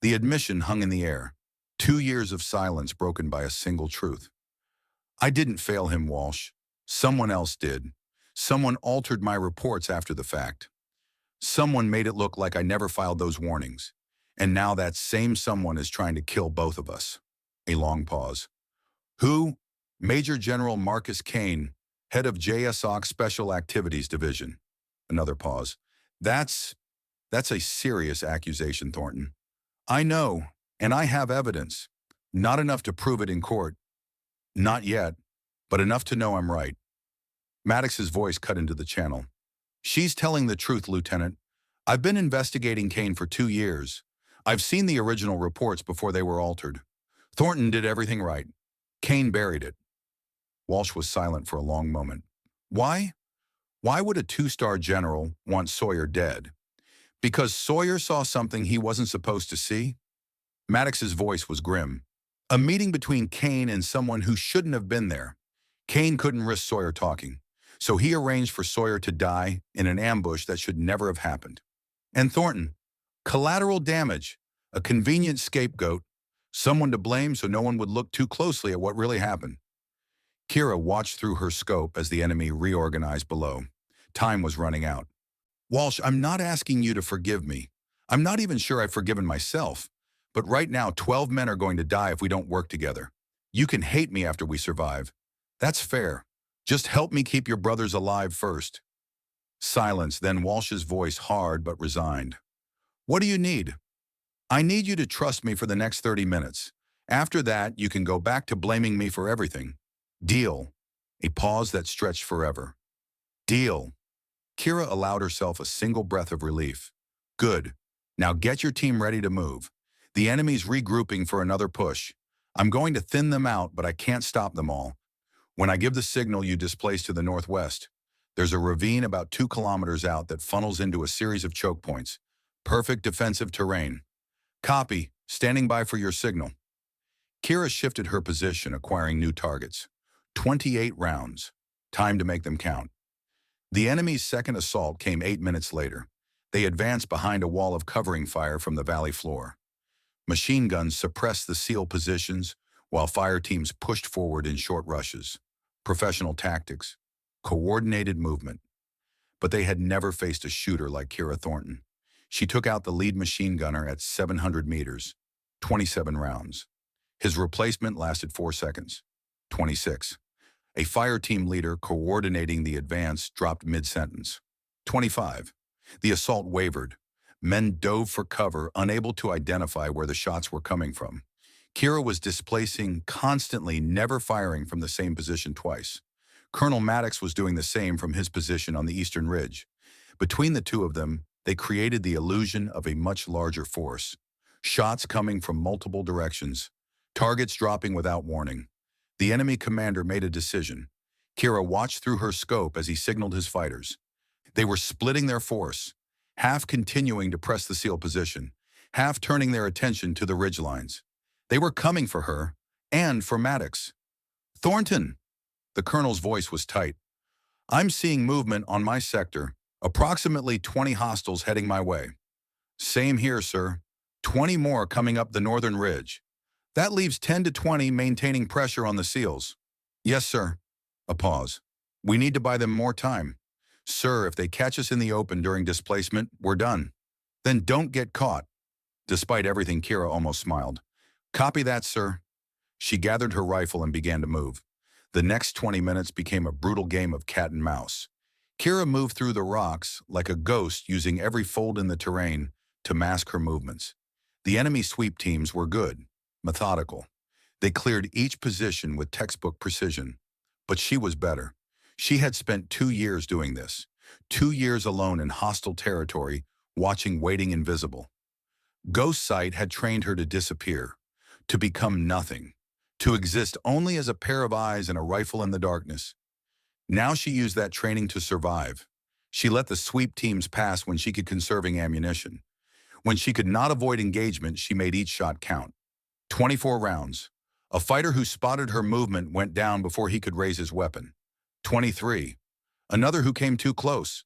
The admission hung in the air. 2 years of silence broken by a single truth. I didn't fail him, Walsh. Someone else did. Someone altered my reports after the fact. Someone made it look like I never filed those warnings. And now that same someone is trying to kill both of us. A long pause. Who? Major General Marcus Kane, head of JSOC Special Activities Division. Another pause. That's a serious accusation, Thornton. I know, and I have evidence. Not enough to prove it in court. Not yet, but enough to know I'm right. Maddox's voice cut into the channel. She's telling the truth, Lieutenant. I've been investigating Kane for 2 years. I've seen the original reports before they were altered. Thornton did everything right. Kane buried it. Walsh was silent for a long moment. Why? Why would a 2-star general want Sawyer dead? Because Sawyer saw something he wasn't supposed to see? Maddox's voice was grim. A meeting between Kane and someone who shouldn't have been there. Kane couldn't risk Sawyer talking, so he arranged for Sawyer to die in an ambush that should never have happened. And Thornton, collateral damage, a convenient scapegoat, someone to blame so no one would look too closely at what really happened. Kira watched through her scope as the enemy reorganized below. Time was running out. Walsh, I'm not asking you to forgive me. I'm not even sure I've forgiven myself. But right now, 12 men are going to die if we don't work together. You can hate me after we survive. That's fair. Just help me keep your brothers alive first. Silence, then Walsh's voice hard but resigned. What do you need? I need you to trust me for the next 30 minutes. After that, you can go back to blaming me for everything. Deal. A pause that stretched forever. Deal. Kira allowed herself a single breath of relief. Good. Now get your team ready to move. The enemy's regrouping for another push. I'm going to thin them out, but I can't stop them all. When I give the signal, you displace to the northwest. There's a ravine about 2 kilometers out that funnels into a series of choke points. Perfect defensive terrain. Copy. Standing by for your signal. Kira shifted her position, acquiring new targets. 28 rounds. Time to make them count. The enemy's second assault came 8 minutes later. They advanced behind a wall of covering fire from the valley floor. Machine guns suppressed the SEAL positions, while fire teams pushed forward in short rushes. Professional tactics. Coordinated movement. But they had never faced a shooter like Kira Thornton. She took out the lead machine gunner at 700 meters. 27 rounds. His replacement lasted 4 seconds. 26. A fire team leader coordinating the advance dropped mid-sentence. 25. The assault wavered. Men dove for cover, unable to identify where the shots were coming from. Kira was displacing constantly, never firing from the same position twice. Colonel Maddox was doing the same from his position on the eastern ridge. Between the two of them, they created the illusion of a much larger force. Shots coming from multiple directions. Targets dropping without warning. The enemy commander made a decision. Kira watched through her scope as he signaled his fighters. They were splitting their force, half continuing to press the SEAL position, half turning their attention to the ridgelines. They were coming for her, and for Maddox. Thornton! The colonel's voice was tight. I'm seeing movement on my sector, approximately 20 hostiles heading my way. Same here, sir. 20 more coming up the northern ridge. That leaves 10 to 20 maintaining pressure on the SEALs. Yes, sir. A pause. We need to buy them more time. Sir, if they catch us in the open during displacement, we're done. Then don't get caught. Despite everything, Kira almost smiled. Copy that, sir. She gathered her rifle and began to move. The next 20 minutes became a brutal game of cat and mouse. Kira moved through the rocks like a ghost, using every fold in the terrain to mask her movements. The enemy sweep teams were good, methodical. They cleared each position with textbook precision. But she was better. She had spent 2 years doing this. 2 years alone in hostile territory, watching waiting invisible. Ghost Sight had trained her to disappear, to become nothing, to exist only as a pair of eyes and a rifle in the darkness. Now she used that training to survive. She let the sweep teams pass when she could, conserving ammunition. When she could not avoid engagement, she made each shot count. 24 rounds. A fighter who spotted her movement went down before he could raise his weapon. 23. Another who came too close.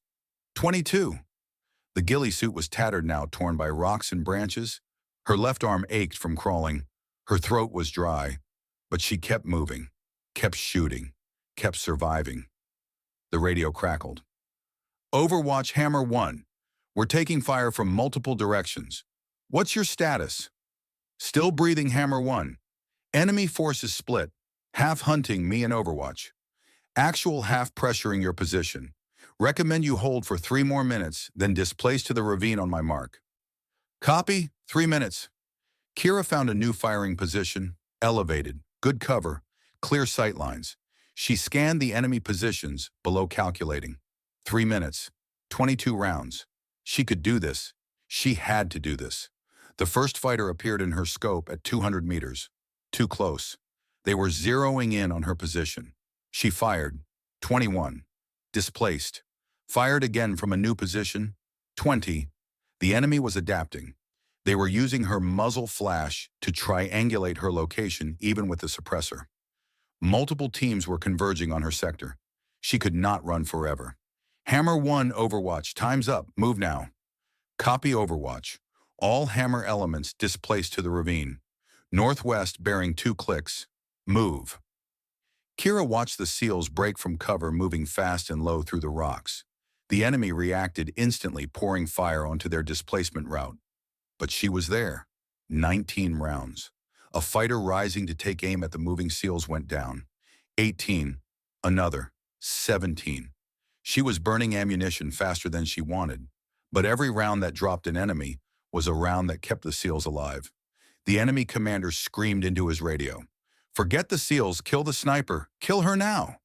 22. The ghillie suit was tattered now, torn by rocks and branches. Her left arm ached from crawling. Her throat was dry. But she kept moving, kept shooting, kept surviving. The radio crackled. Overwatch Hammer 1. We're taking fire from multiple directions. What's your status? Still breathing, Hammer 1. Enemy forces split, half hunting me in Overwatch. Actual half pressuring your position. Recommend you hold for 3 more minutes, then displace to the ravine on my mark. Copy, 3 minutes. Kira found a new firing position, elevated, good cover, clear sight lines. She scanned the enemy positions, below calculating. 3 minutes, 22 rounds. She could do this. She had to do this. The first fighter appeared in her scope at 200 meters. Too close. They were zeroing in on her position. She fired. 21. Displaced. Fired again from a new position. 20. The enemy was adapting. They were using her muzzle flash to triangulate her location even with the suppressor. Multiple teams were converging on her sector. She could not run forever. Hammer 1 Overwatch, time's up, move now. Copy Overwatch. All hammer elements displaced to the ravine. Northwest bearing 2 clicks. Move. Kira watched the SEALs break from cover, moving fast and low through the rocks. The enemy reacted instantly, pouring fire onto their displacement route. But she was there. 19 rounds. A fighter rising to take aim at the moving SEALs went down. 18. Another. 17. She was burning ammunition faster than she wanted. But every round that dropped an enemy was a round that kept the SEALs alive. The enemy commander screamed into his radio, "Forget the SEALs, kill the sniper, kill her now."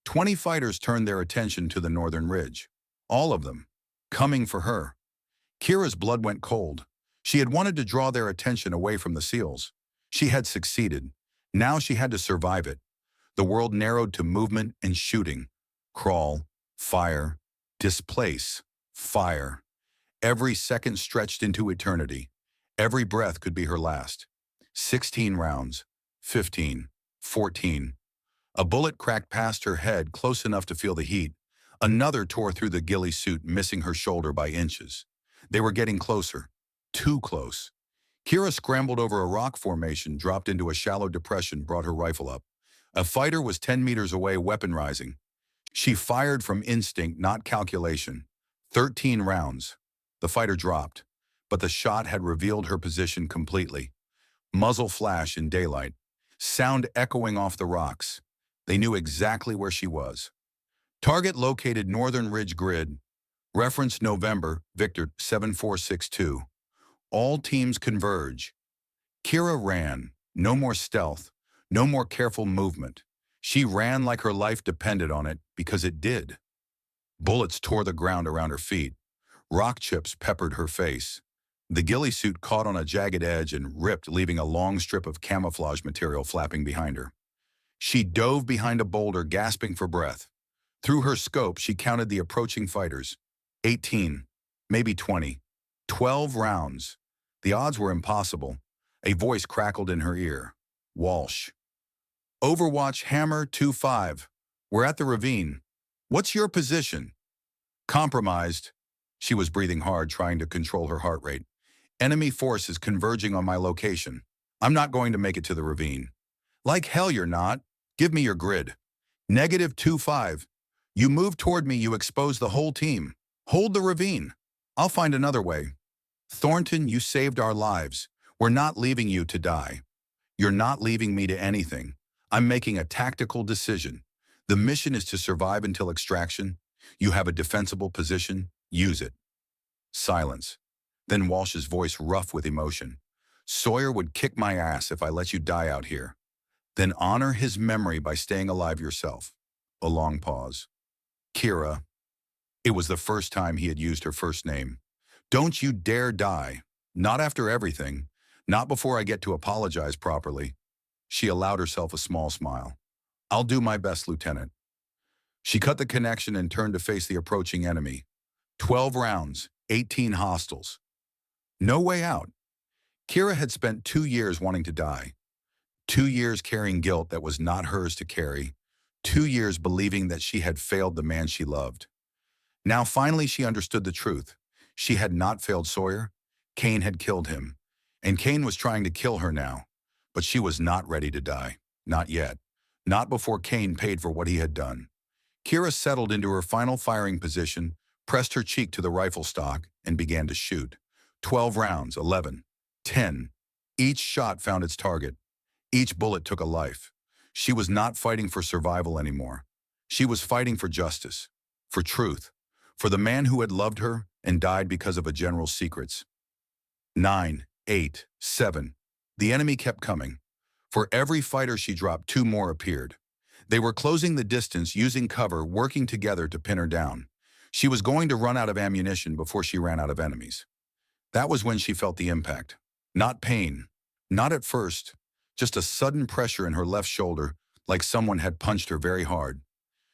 20 fighters turned their attention to the northern ridge. All of them, coming for her. Kira's blood went cold. She had wanted to draw their attention away from the SEALs. She had succeeded. Now she had to survive it. The world narrowed to movement and shooting. Crawl, fire, displace, fire. Every second stretched into eternity. Every breath could be her last. 16 rounds. 15. 14. A bullet cracked past her head close enough to feel the heat. Another tore through the ghillie suit, missing her shoulder by inches. They were getting closer. Too close. Kira scrambled over a rock formation, dropped into a shallow depression, brought her rifle up. A fighter was 10 meters away, weapon rising. She fired from instinct, not calculation. 13 rounds. The fighter dropped, but the shot had revealed her position completely. Muzzle flash in daylight. Sound echoing off the rocks. They knew exactly where she was. Target located northern ridge grid. Reference November, Victor 7462. All teams converge. Kira ran. No more stealth. No more careful movement. She ran like her life depended on it, because it did. Bullets tore the ground around her feet. Rock chips peppered her face. The ghillie suit caught on a jagged edge and ripped, leaving a long strip of camouflage material flapping behind her. She dove behind a boulder, gasping for breath. Through her scope, she counted the approaching fighters. 18, maybe 20. 12 rounds. The odds were impossible. A voice crackled in her ear. Walsh. Overwatch Hammer 2-5. We're at the ravine. What's your position? Compromised. She was breathing hard, trying to control her heart rate. Enemy forces converging on my location. I'm not going to make it to the ravine. Like hell you're not. Give me your grid. -2-5. You move toward me, you expose the whole team. Hold the ravine. I'll find another way. Thornton, you saved our lives. We're not leaving you to die. You're not leaving me to anything. I'm making a tactical decision. The mission is to survive until extraction. You have a defensible position. Use it. Silence. Then Walsh's voice, rough with emotion. Sawyer would kick my ass if I let you die out here. Then honor his memory by staying alive yourself. A long pause. Kira. It was the first time he had used her first name. Don't you dare die. Not after everything. Not before I get to apologize properly. She allowed herself a small smile. I'll do my best, Lieutenant. She cut the connection and turned to face the approaching enemy. 12 rounds, 18 hostiles. No way out. Kira had spent 2 years wanting to die. 2 years carrying guilt that was not hers to carry. 2 years believing that she had failed the man she loved. Now finally she understood the truth. She had not failed Sawyer. Kane had killed him. And Kane was trying to kill her now. But she was not ready to die. Not yet. Not before Kane paid for what he had done. Kira settled into her final firing position, pressed her cheek to the rifle stock, and began to shoot. 12 rounds, 11, 10. Each shot found its target. Each bullet took a life. She was not fighting for survival anymore. She was fighting for justice, for truth, for the man who had loved her and died because of a general's secrets. 9, 8, 7. The enemy kept coming. For every fighter she dropped, 2 more appeared. They were closing the distance, using cover, working together to pin her down. She was going to run out of ammunition before she ran out of enemies. That was when she felt the impact. Not pain. Not at first. Just a sudden pressure in her left shoulder, like someone had punched her very hard.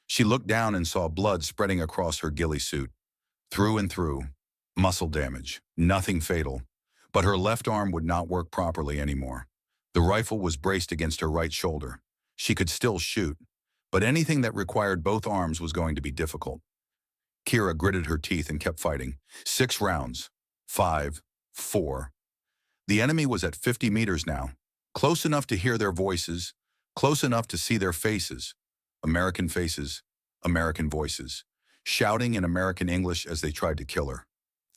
She looked down and saw blood spreading across her ghillie suit. Through and through. Muscle damage. Nothing fatal. But her left arm would not work properly anymore. The rifle was braced against her right shoulder. She could still shoot, but anything that required both arms was going to be difficult. Kira gritted her teeth and kept fighting. 6 rounds. 5, 4. The enemy was at 50 meters now, close enough to hear their voices, close enough to see their faces. American faces, American voices, shouting in American English as they tried to kill her.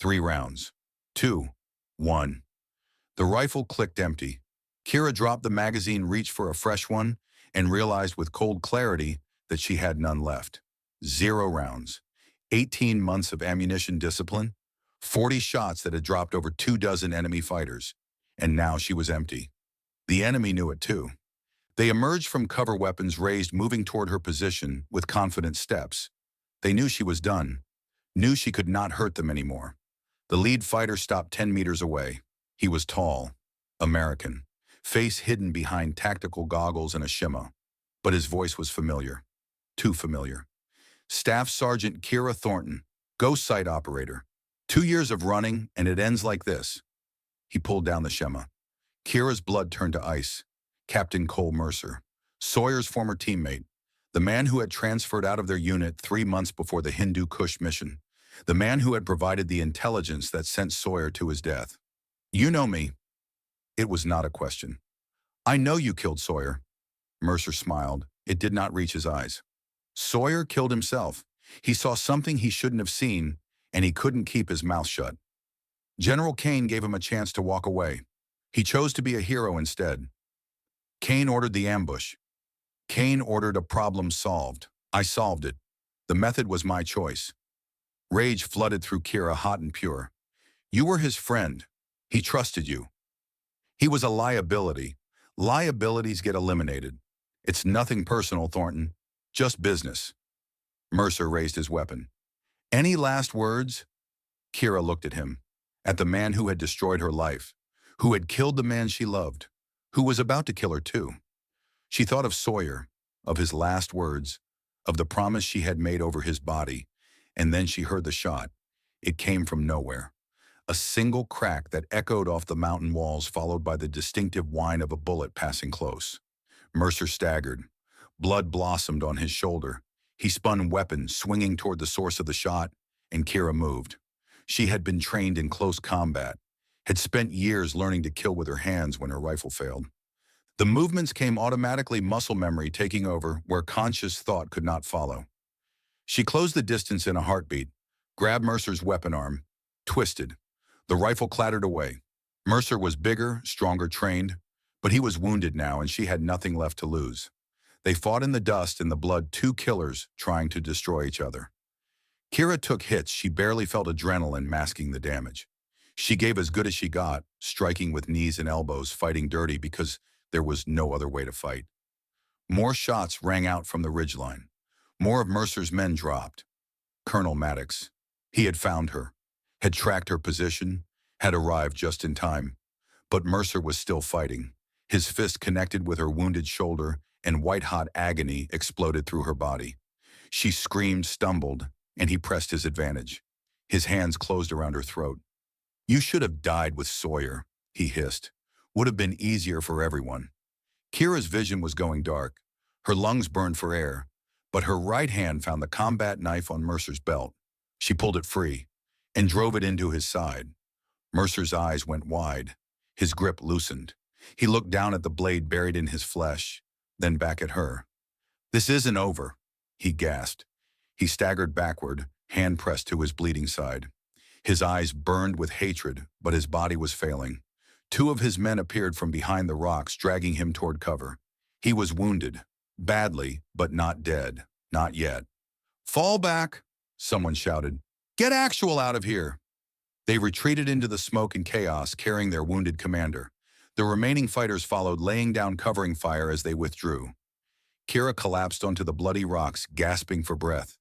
3 rounds. 2, 1. The rifle clicked empty. Kira dropped the magazine, reached for a fresh one, and realized with cold clarity that she had none left. 0 rounds. 18 months of ammunition discipline, 40 shots that had dropped over 24 enemy fighters, and now she was empty. The enemy knew it too. They emerged from cover, weapons raised, moving toward her position with confident steps. They knew she was done, knew she could not hurt them anymore. The lead fighter stopped 10 meters away. He was tall, American, face hidden behind tactical goggles and a shimmer, but his voice was familiar, too familiar. Staff Sergeant Kira Thornton, ghost site operator. 2 years of running, and it ends like this. He pulled down the shema. Kira's blood turned to ice. Captain Cole Mercer, Sawyer's former teammate, the man who had transferred out of their unit 3 months before the Hindu Kush mission, the man who had provided the intelligence that sent Sawyer to his death. You know me. It was not a question. I know you killed Sawyer. Mercer smiled. It did not reach his eyes. Sawyer killed himself. He saw something he shouldn't have seen, and he couldn't keep his mouth shut. General Kane gave him a chance to walk away. He chose to be a hero instead. Kane ordered the ambush. Kane ordered a problem solved. I solved it. The method was my choice. Rage flooded through Kira, hot and pure. You were his friend. He trusted you. He was a liability. Liabilities get eliminated. It's nothing personal, Thornton. Just business. Mercer raised his weapon. Any last words? Kira looked at him, at the man who had destroyed her life, who had killed the man she loved, who was about to kill her too. She thought of Sawyer, of his last words, of the promise she had made over his body, and then she heard the shot. It came from nowhere. A single crack that echoed off the mountain walls, followed by the distinctive whine of a bullet passing close. Mercer staggered. Blood blossomed on his shoulder. He spun weapon, swinging toward the source of the shot, and Kira moved. She had been trained in close combat, had spent years learning to kill with her hands when her rifle failed. The movements came automatically, muscle memory taking over where conscious thought could not follow. She closed the distance in a heartbeat, grabbed Mercer's weapon arm, twisted. The rifle clattered away. Mercer was bigger, stronger, trained, but he was wounded now, and she had nothing left to lose. They fought in the dust and the blood, 2 killers trying to destroy each other. Kira took hits. She barely felt adrenaline masking the damage. She gave as good as she got, striking with knees and elbows, fighting dirty because there was no other way to fight. More shots rang out from the ridgeline. More of Mercer's men dropped. Colonel Maddox. He had found her, had tracked her position, had arrived just in time. But Mercer was still fighting. His fist connected with her wounded shoulder, and white-hot agony exploded through her body. She screamed, stumbled, and he pressed his advantage. His hands closed around her throat. You should have died with Sawyer, he hissed. Would have been easier for everyone. Kira's vision was going dark. Her lungs burned for air, but her right hand found the combat knife on Mercer's belt. She pulled it free and drove it into his side. Mercer's eyes went wide. His grip loosened. He looked down at the blade buried in his flesh, then back at her. This isn't over, he gasped. He staggered backward, hand pressed to his bleeding side. His eyes burned with hatred, but his body was failing. 2 of his men appeared from behind the rocks, dragging him toward cover. He was wounded, badly, but not dead, not yet. Fall back, someone shouted. Get Actual out of here. They retreated into the smoke and chaos, carrying their wounded commander. The remaining fighters followed, laying down covering fire as they withdrew. Kira collapsed onto the bloody rocks, gasping for breath.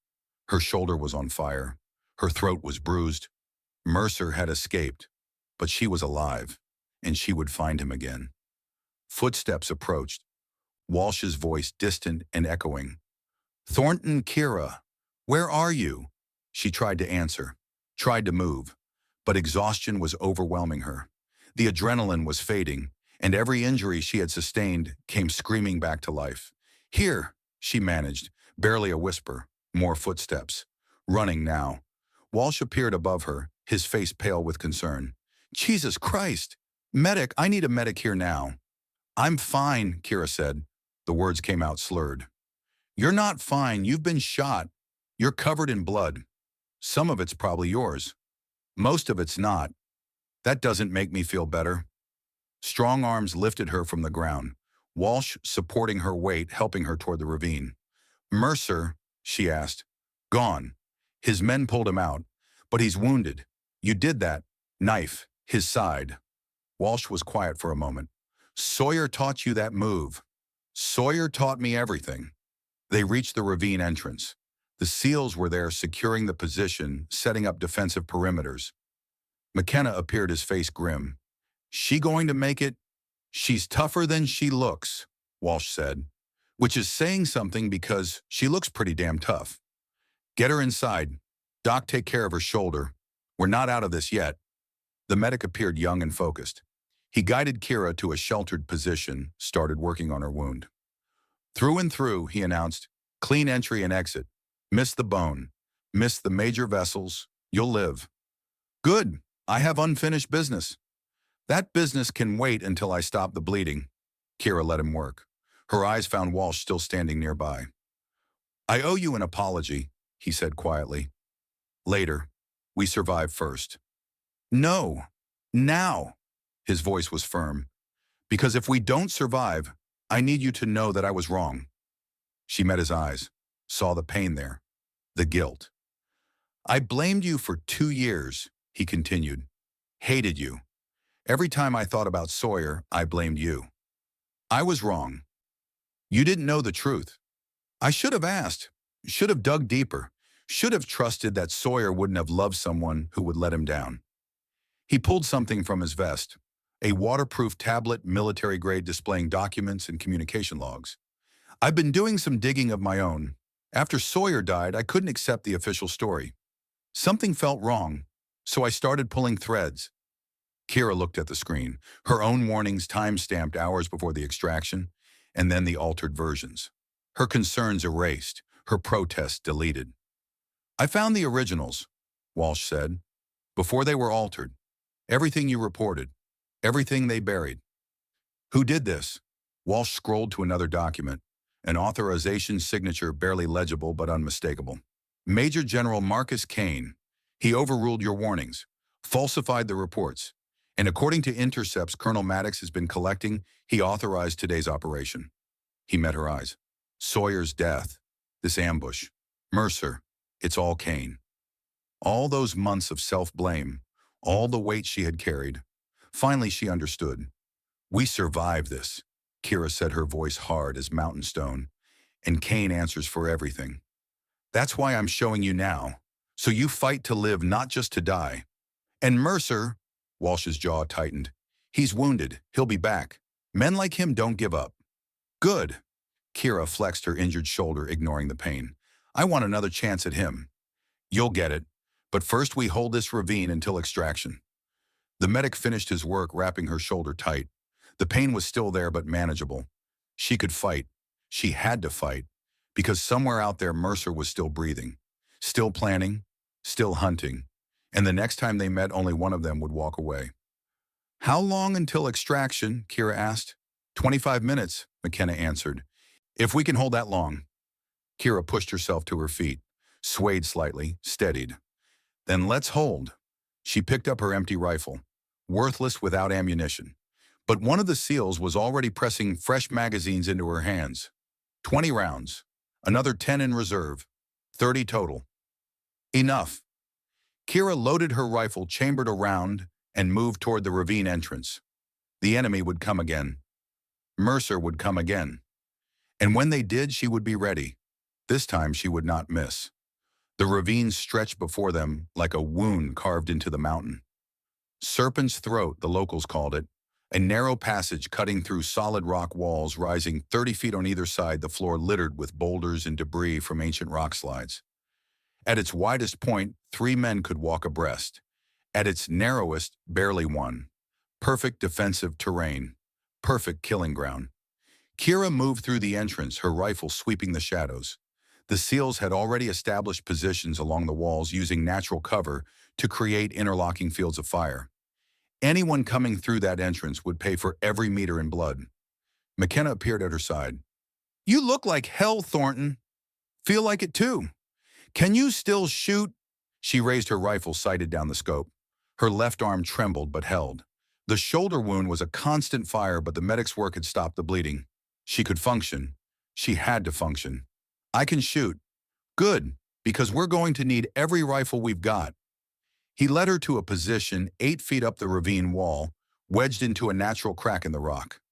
Her shoulder was on fire. Her throat was bruised. Mercer had escaped, but she was alive, and she would find him again. Footsteps approached. Walsh's voice distant and echoing. Thornton, Kira, where are you? She tried to answer, tried to move, but exhaustion was overwhelming her. The adrenaline was fading, and every injury she had sustained came screaming back to life. "Here," she managed, barely a whisper. More footsteps. Running now. Walsh appeared above her, his face pale with concern. "Jesus Christ! Medic, I need a medic here now." "I'm fine," Kira said. The words came out slurred. "You're not fine. You've been shot. You're covered in blood. Some of it's probably yours. Most of it's not. That doesn't make me feel better." Strong arms lifted her from the ground, Walsh supporting her weight, helping her toward the ravine. "Mercer," she asked. "Gone. His men pulled him out. But he's wounded. You did that. Knife. His side." Walsh was quiet for a moment. "Sawyer taught you that move." "Sawyer taught me everything." They reached the ravine entrance. The SEALs were there securing the position, setting up defensive perimeters. McKenna appeared, his face grim. "She going to make it?" "She's tougher than she looks," Walsh said. "Which is saying something because she looks pretty damn tough. Get her inside. Doc, take care of her shoulder. We're not out of this yet." The medic appeared young and focused. He guided Kira to a sheltered position, started working on her wound. "Through and through," he announced. "Clean entry and exit. Miss the bone. Miss the major vessels. You'll live." "Good. I have unfinished business." "That business can wait until I stop the bleeding." Kira let him work. Her eyes found Walsh still standing nearby. "I owe you an apology," he said quietly. "Later. We survive first." "No. Now." His voice was firm. "Because if we don't survive, I need you to know that I was wrong." She met his eyes, saw the pain there, the guilt. "I blamed you for 2 years," he continued. "Hated you. Every time I thought about Sawyer, I blamed you. I was wrong. You didn't know the truth. I should have asked, should have dug deeper, should have trusted that Sawyer wouldn't have loved someone who would let him down." He pulled something from his vest, a waterproof tablet, military-grade, displaying documents and communication logs. "I've been doing some digging of my own. After Sawyer died, I couldn't accept the official story. Something felt wrong, so I started pulling threads." Kira looked at the screen, her own warnings time-stamped hours before the extraction, and then the altered versions. Her concerns erased, her protests deleted. "I found the originals," Walsh said, "before they were altered. Everything you reported, everything they buried." "Who did this?" Walsh scrolled to another document, an authorization signature barely legible but unmistakable. "Major General Marcus Kane. He overruled your warnings, falsified the reports, and according to intercepts Colonel Maddox has been collecting, he authorized today's operation." He met her eyes. "Sawyer's death, this ambush, Mercer, it's all Kane." All those months of self-blame, all the weight she had carried. Finally she understood. "We survived this," Kira said, her voice hard as mountain stone. "And Kane answers for everything. That's why I'm showing you now. So you fight to live, not just to die. And Mercer," Walsh's jaw tightened, "he's wounded. He'll be back. Men like him don't give up." "Good." Kira flexed her injured shoulder, ignoring the pain. "I want another chance at him." "You'll get it. But first we hold this ravine until extraction." The medic finished his work, wrapping her shoulder tight. The pain was still there, but manageable. She could fight. She had to fight. Because somewhere out there Mercer was still breathing. Still planning. Still hunting. And the next time they met, only one of them would walk away. "How long until extraction?" Kira asked. 25 minutes, McKenna answered. "If we can hold that long." Kira pushed herself to her feet, swayed slightly, steadied. "Then let's hold." She picked up her empty rifle, worthless without ammunition. But one of the SEALs was already pressing fresh magazines into her hands. 20 rounds, another 10 in reserve, 30 total. "Enough." Kira loaded her rifle, chambered a round, and moved toward the ravine entrance. The enemy would come again. Mercer would come again. And when they did, she would be ready. This time she would not miss. The ravine stretched before them like a wound carved into the mountain. Serpent's Throat, the locals called it, a narrow passage cutting through solid rock walls rising 30 feet on either side, the floor littered with boulders and debris from ancient rock slides. At its widest point, 3 men could walk abreast. At its narrowest, barely one. Perfect defensive terrain. Perfect killing ground. Kira moved through the entrance, her rifle sweeping the shadows. The SEALs had already established positions along the walls using natural cover to create interlocking fields of fire. Anyone coming through that entrance would pay for every meter in blood. McKenna appeared at her side. "You look like hell, Thornton. Feel like it too. Can you still shoot?" She raised her rifle, sighted down the scope. Her left arm trembled but held. The shoulder wound was a constant fire, but the medic's work had stopped the bleeding. She could function. She had to function. "I can shoot." "Good, because we're going to need every rifle we've got." He led her to a position 8 feet up the ravine wall, wedged into a natural crack in the rock.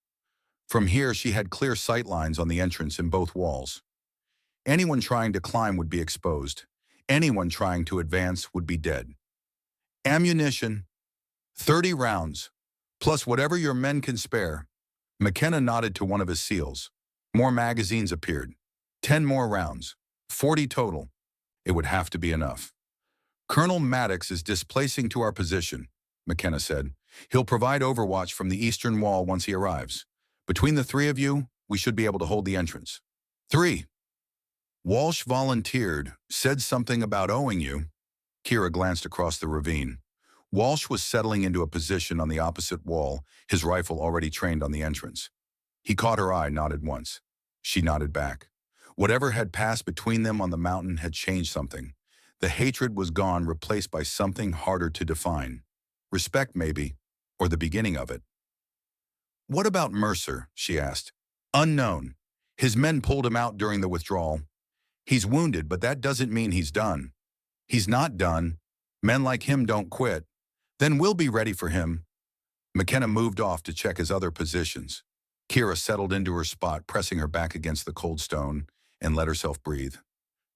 From here, she had clear sight lines on the entrance in both walls. Anyone trying to climb would be exposed. Anyone trying to advance would be dead. "Ammunition. 30 rounds, plus whatever your men can spare." McKenna nodded to one of his SEALs. More magazines appeared. 10 more rounds. 40 total. It would have to be enough. "Colonel Maddox is displacing to our position," McKenna said. "He'll provide overwatch from the eastern wall once he arrives. Between the three of you, we should be able to hold the entrance." "3. Walsh volunteered, said something about owing you." Kira glanced across the ravine. Walsh was settling into a position on the opposite wall, his rifle already trained on the entrance. He caught her eye, nodded once. She nodded back. Whatever had passed between them on the mountain had changed something. The hatred was gone, replaced by something harder to define. Respect, maybe, or the beginning of it. "What about Mercer?" she asked. "Unknown. His men pulled him out during the withdrawal. He's wounded, but that doesn't mean he's done." "He's not done. Men like him don't quit. Then we'll be ready for him." McKenna moved off to check his other positions. Kira settled into her spot, pressing her back against the cold stone, and let herself breathe.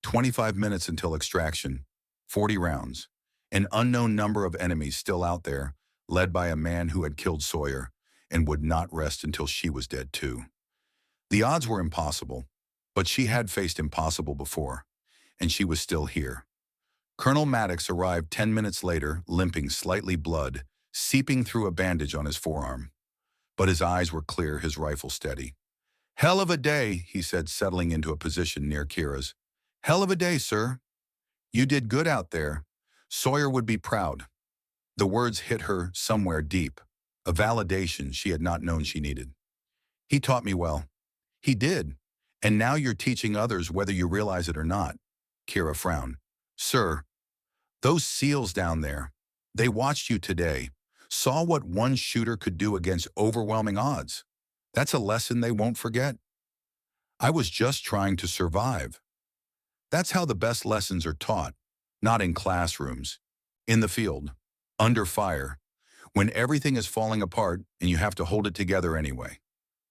25 minutes until extraction. 40 rounds. An unknown number of enemies still out there, led by a man who had killed Sawyer, and would not rest until she was dead too. The odds were impossible, but she had faced impossible before, and she was still here. Colonel Maddox arrived 10 minutes later, limping, slightly blood, seeping through a bandage on his forearm. But his eyes were clear, his rifle steady. "Hell of a day," he said, settling into a position near Kira's. "Hell of a day, sir. You did good out there. Sawyer would be proud." The words hit her somewhere deep, a validation she had not known she needed. "He taught me well." "He did. And now you're teaching others whether you realize it or not." Kira frowned. "Sir, those SEALs down there, they watched you today, saw what one shooter could do against overwhelming odds. That's a lesson they won't forget." "I was just trying to survive." That's how the best lessons are taught, not in classrooms, in the field, under fire, when everything is falling apart and you have to hold it together anyway.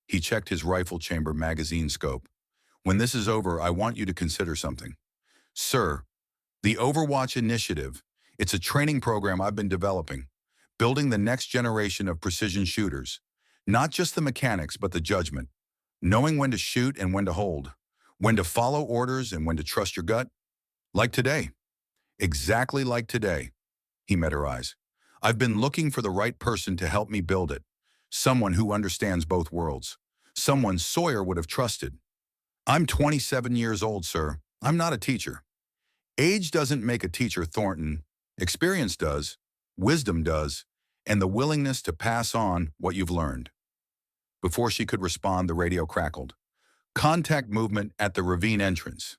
He checked his rifle chamber magazine scope. "When this is over, I want you to consider something." "Sir, the Overwatch Initiative, it's a training program I've been developing, building the next generation of precision shooters. Not just the mechanics, but the judgment. Knowing when to shoot and when to hold. When to follow orders and when to trust your gut. Like today. Exactly like today." He met her eyes. "I've been looking for the right person to help me build it. Someone who understands both worlds. Someone Sawyer would have trusted. I'm 27 years old, sir. I'm not a teacher. Age doesn't make a teacher, Thornton. Experience does, wisdom does, and the willingness to pass on what you've learned." Before she could respond, the radio crackled. "Contact movement at the ravine entrance."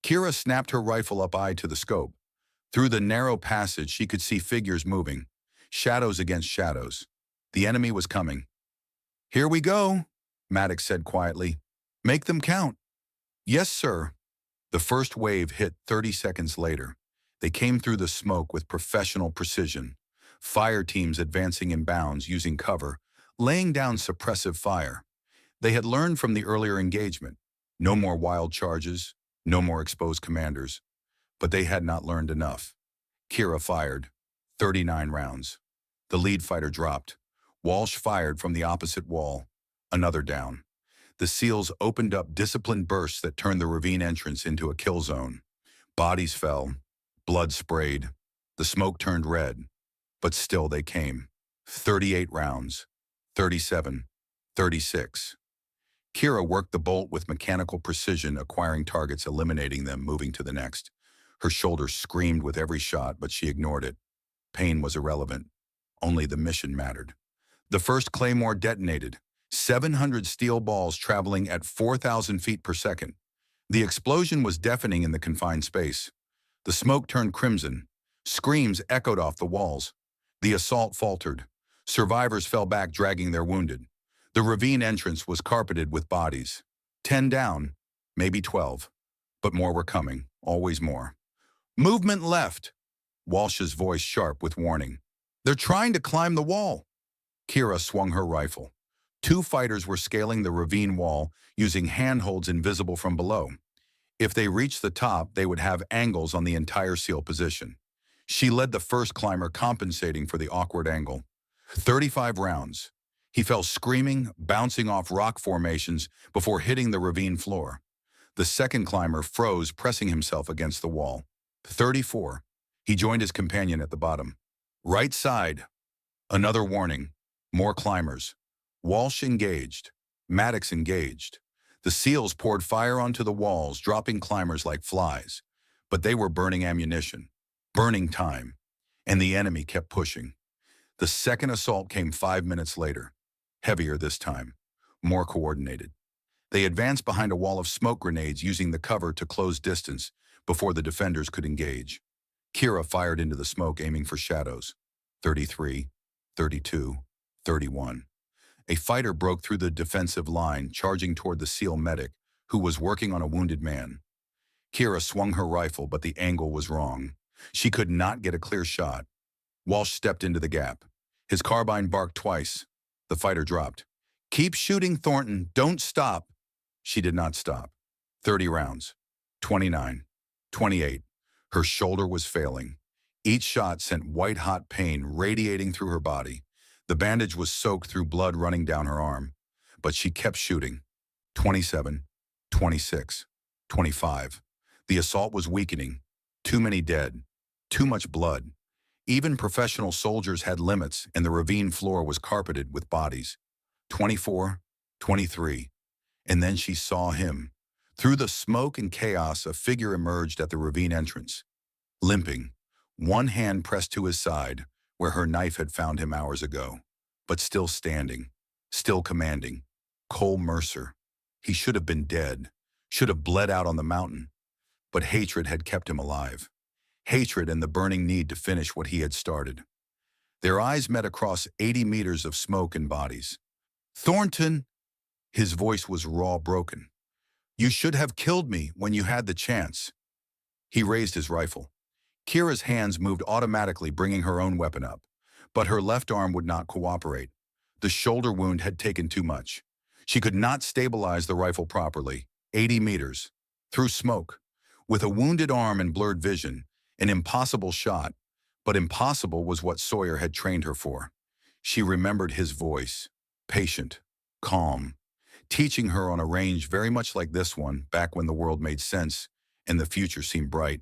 Kira snapped her rifle up eye to the scope. Through the narrow passage, she could see figures moving, shadows against shadows. The enemy was coming. "Here we go," Maddox said quietly. "Make them count." "Yes, sir." The first wave hit 30 seconds later. They came through the smoke with professional precision. Fire teams advancing in bounds, using cover, laying down suppressive fire. They had learned from the earlier engagement. No more wild charges, no more exposed commanders. But they had not learned enough. Kira fired. 39 rounds. The lead fighter dropped. Walsh fired from the opposite wall. Another down. The SEALs opened up disciplined bursts that turned the ravine entrance into a kill zone. Bodies fell. Blood sprayed. The smoke turned red. But still they came. 38 rounds. 37. 36. Kira worked the bolt with mechanical precision, acquiring targets, eliminating them, moving to the next. Her shoulder screamed with every shot, but she ignored it. Pain was irrelevant. Only the mission mattered. The first claymore detonated, 700 steel balls traveling at 4,000 feet per second. The explosion was deafening in the confined space. The smoke turned crimson. Screams echoed off the walls. The assault faltered. Survivors fell back, dragging their wounded. The ravine entrance was carpeted with bodies. 10 down, maybe 12. But more were coming, always more. Movement left. Walsh's voice sharp with warning. They're trying to climb the wall. Kira swung her rifle. 2 fighters were scaling the ravine wall, using handholds invisible from below. If they reached the top, they would have angles on the entire SEAL position. She led the first climber, compensating for the awkward angle. 35 rounds. He fell screaming, bouncing off rock formations before hitting the ravine floor. The second climber froze, pressing himself against the wall. 34. He joined his companion at the bottom. Right side. Another warning. More climbers. Walsh engaged. Maddox engaged. The SEALs poured fire onto the walls, dropping climbers like flies. But they were burning ammunition, burning time, and the enemy kept pushing. The second assault came 5 minutes later. Heavier this time, more coordinated. They advanced behind a wall of smoke grenades, using the cover to close distance before the defenders could engage. Kira fired into the smoke, aiming for shadows. 33, 32, 31. A fighter broke through the defensive line, charging toward the SEAL medic, who was working on a wounded man. Kira swung her rifle, but the angle was wrong. She could not get a clear shot. Walsh stepped into the gap. His carbine barked twice. The fighter dropped. Keep shooting, Thornton. Don't stop. She did not stop. 30 rounds. 29. 28. Her shoulder was failing. Each shot sent white-hot pain radiating through her body. The bandage was soaked through blood running down her arm. But she kept shooting. 27. 26. 25. The assault was weakening. Too many dead. Too much blood. Even professional soldiers had limits, and the ravine floor was carpeted with bodies. 24. 23. And then she saw him. Through the smoke and chaos, a figure emerged at the ravine entrance. Limping, one hand pressed to his side, where her knife had found him hours ago. But still standing, still commanding. Cole Mercer. He should have been dead, should have bled out on the mountain. But hatred had kept him alive. Hatred and the burning need to finish what he had started. Their eyes met across 80 meters of smoke and bodies. Thornton! His voice was raw, broken. You should have killed me when you had the chance. He raised his rifle. Kira's hands moved automatically, bringing her own weapon up. But her left arm would not cooperate. The shoulder wound had taken too much. She could not stabilize the rifle properly. 80 meters. Through smoke. With a wounded arm and blurred vision. An impossible shot. But impossible was what Sawyer had trained her for. She remembered his voice. Patient. Calm. Teaching her on a range very much like this one, back when the world made sense and the future seemed bright.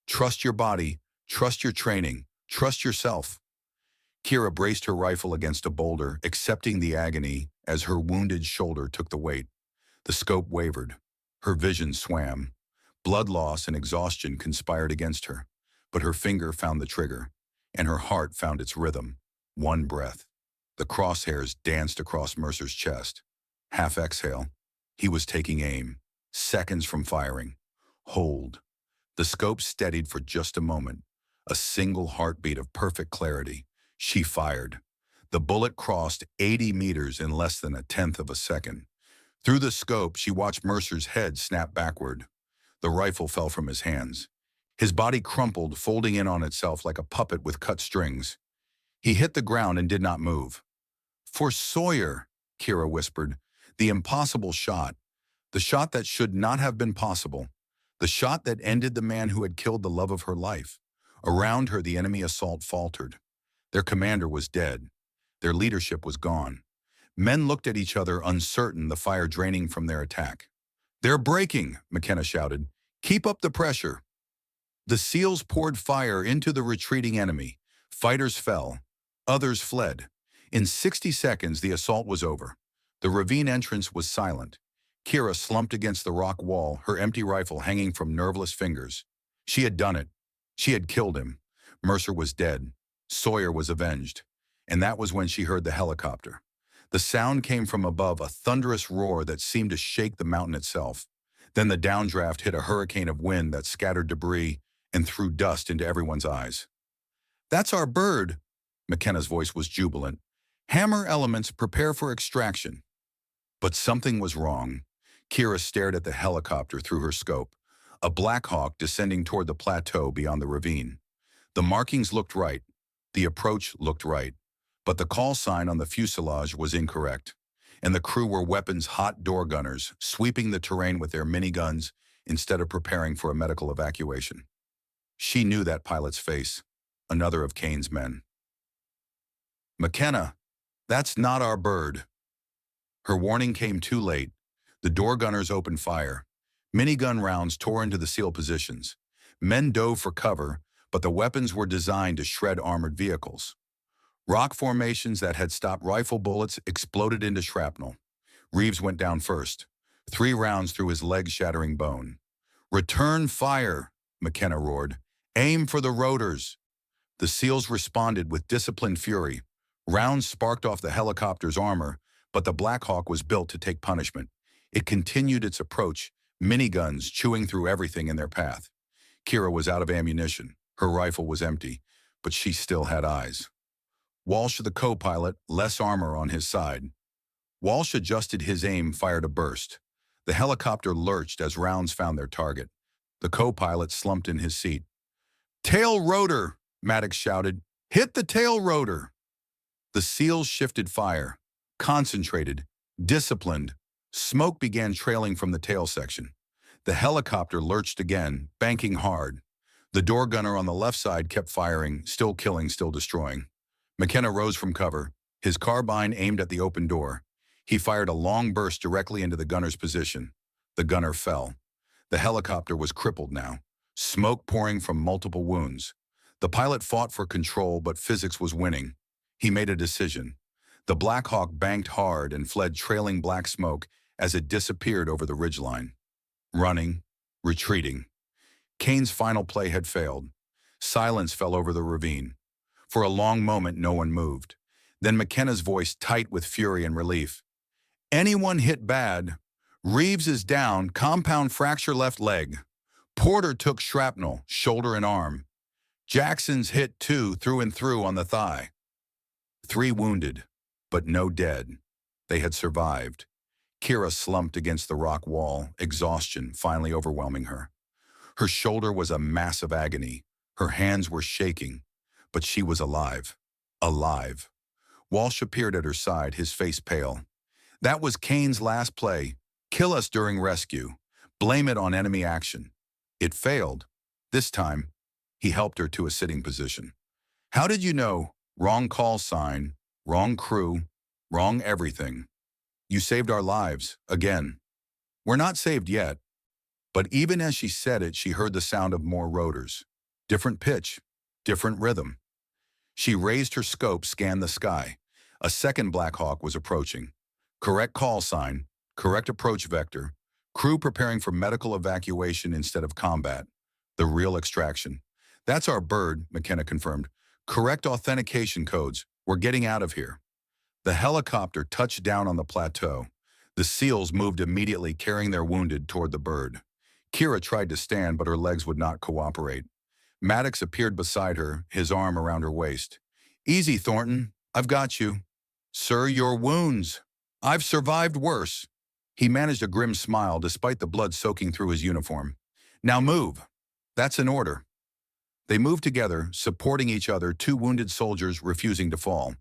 Trust your body, trust your training, trust yourself. Kira braced her rifle against a boulder, accepting the agony as her wounded shoulder took the weight. The scope wavered. Her vision swam. Blood loss and exhaustion conspired against her, but her finger found the trigger, and her heart found its rhythm. One breath. The crosshairs danced across Mercer's chest. Half exhale. He was taking aim, seconds from firing. Hold. The scope steadied for just a moment. A single heartbeat of perfect clarity. She fired. The bullet crossed 80 meters in less than a tenth of a second. Through the scope, she watched Mercer's head snap backward. The rifle fell from his hands. His body crumpled, folding in on itself like a puppet with cut strings. He hit the ground and did not move. For Sawyer, Kira whispered. The impossible shot. The shot that should not have been possible. The shot that ended the man who had killed the love of her life. Around her, the enemy assault faltered. Their commander was dead. Their leadership was gone. Men looked at each other, uncertain, the fire draining from their attack. They're breaking, McKenna shouted. Keep up the pressure. The SEALs poured fire into the retreating enemy. Fighters fell. Others fled. In 60 seconds, the assault was over. The ravine entrance was silent. Kira slumped against the rock wall, her empty rifle hanging from nerveless fingers. She had done it. She had killed him. Mercer was dead. Sawyer was avenged. And that was when she heard the helicopter. The sound came from above, a thunderous roar that seemed to shake the mountain itself. Then the downdraft hit a hurricane of wind that scattered debris and threw dust into everyone's eyes. "That's our bird," McKenna's voice was jubilant. "Hammer elements, prepare for extraction." But something was wrong. Kira stared at the helicopter through her scope, a Black Hawk descending toward the plateau beyond the ravine. The markings looked right. The approach looked right. But the call sign on the fuselage was incorrect. And the crew were weapons-hot door gunners, sweeping the terrain with their miniguns instead of preparing for a medical evacuation. She knew that pilot's face, another of Kane's men. "McKenna, that's not our bird." Her warning came too late. The door gunners opened fire. Minigun rounds tore into the SEAL positions. Men dove for cover, but the weapons were designed to shred armored vehicles. Rock formations that had stopped rifle bullets exploded into shrapnel. Reeves went down first, 3 rounds through his leg-shattering bone. "Return fire," McKenna roared. "Aim for the rotors." The SEALs responded with disciplined fury. Rounds sparked off the helicopter's armor, but the Black Hawk was built to take punishment. It continued its approach, miniguns chewing through everything in their path. Kira was out of ammunition. Her rifle was empty, but she still had eyes. Walsh, the co-pilot, less armor on his side. Walsh adjusted his aim, fired a burst. The helicopter lurched as rounds found their target. The co-pilot slumped in his seat. "Tail rotor," Maddox shouted. "Hit the tail rotor." The SEALs shifted fire, concentrated, disciplined. Smoke began trailing from the tail section. The helicopter lurched again, banking hard. The door gunner on the left side kept firing, still killing, still destroying. McKenna rose from cover, his carbine aimed at the open door. He fired a long burst directly into the gunner's position. The gunner fell. The helicopter was crippled now, smoke pouring from multiple wounds. The pilot fought for control, but physics was winning. He made a decision. The Black Hawk banked hard and fled, trailing black smoke as it disappeared over the ridgeline. Running, retreating. Kane's final play had failed. Silence fell over the ravine. For a long moment, no one moved. Then McKenna's voice, tight with fury and relief. "Anyone hit bad? Reeves is down, compound fracture left leg. Porter took shrapnel, shoulder and arm. Jackson's hit too, through and through on the thigh." 3 wounded, but no dead. They had survived. Kira slumped against the rock wall, exhaustion finally overwhelming her. Her shoulder was a mass of agony. Her hands were shaking, but she was alive. Alive. Walsh appeared at her side, his face pale. "That was Kane's last play. Kill us during rescue. Blame it on enemy action. It failed. This time, he helped her to a sitting position. How did you know? Wrong call sign, wrong crew, wrong everything. You saved our lives, again. We're not saved yet." But even as she said it, she heard the sound of more rotors. Different pitch, different rhythm. She raised her scope, scanned the sky. A second Black Hawk was approaching. Correct call sign, correct approach vector, crew preparing for medical evacuation instead of combat. The real extraction. "That's our bird," McKenna confirmed. "Correct authentication codes. We're getting out of here." The helicopter touched down on the plateau. The SEALs moved immediately, carrying their wounded toward the bird. Kira tried to stand, but her legs would not cooperate. Maddox appeared beside her, his arm around her waist. "Easy, Thornton. I've got you." "Sir, your wounds." "I've survived worse." He managed a grim smile despite the blood soaking through his uniform. "Now move." "That's an order." They moved together, supporting each other, 2 wounded soldiers refusing to fall.